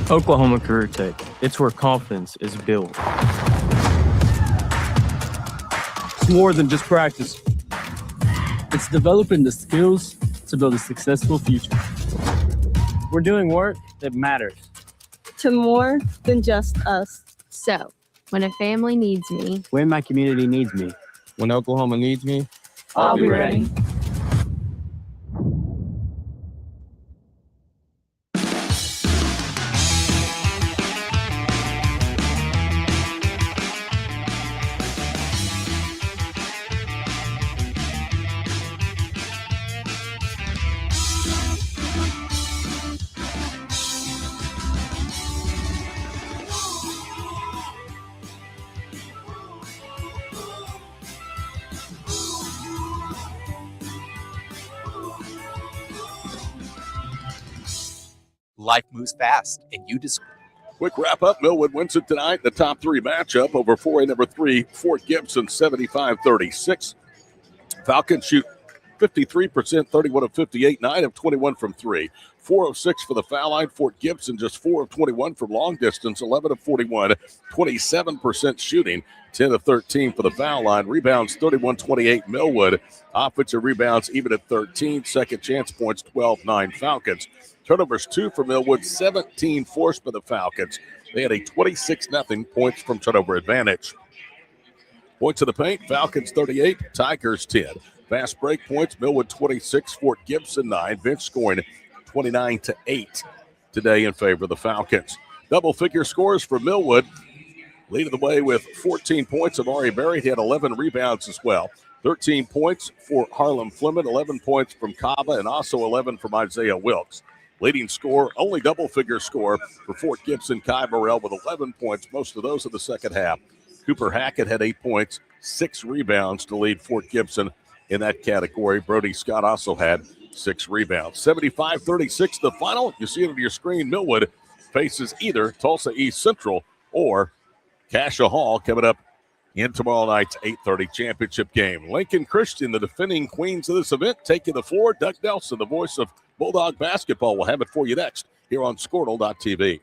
Oklahoma Career Tech. It's where confidence is built. It's more than just practice. It's developing the skills to build a successful future. We're doing work that matters. To more than just us. So, when a family needs me, When my community needs me. When Oklahoma needs me, I'll be ready. Life moves fast, and you just... Quick wrap up. Millwood wins it tonight in the top 3 matchup over 4A number 3, Fort Gibson, 75-36. Falcons shoot 53%, 31 of 58, 9 of 21 from 3. 4 of 6 for the foul line. Fort Gibson just 4 of 21 from long distance, 11 of 41, 27% shooting, 10 of 13 for the foul line. Rebounds 31-28 Millwood. Offensive rebounds even at 13. Second chance points 12-9 Falcons. Turnovers 2 for Millwood, 17 forced by the Falcons. They had a 26-0 points from turnover advantage. Points in the paint, Falcons 38, Tigers 10. Fast break points, Millwood 26, Fort Gibson 9. Bench scoring 29-8 today in favor of the Falcons. Double-figure scores for Millwood. Leading the way with 14 points, Amari Berry. He had 11 rebounds as well. 13 points for Harlem Fleming, 11 points from Kava, and also 11 from Isaiah Wilkes. Leading score, only double-figure score for Fort Gibson, Kai Burrell with 11 points, most of those in the second half. Cooper Hackett had 8 points, 6 rebounds to lead Fort Gibson in that category. Brody Scott also had 6 rebounds. 75-36 the final. You see it on your screen. Millwood faces either Tulsa East Central or Cassia Hall coming up in tomorrow night's 8:30 championship game. Lincoln Christian, the defending queens of this event, taking the floor. Doug Nelson, the voice of Bulldog basketball, will have it for you next here on Squirtle.tv.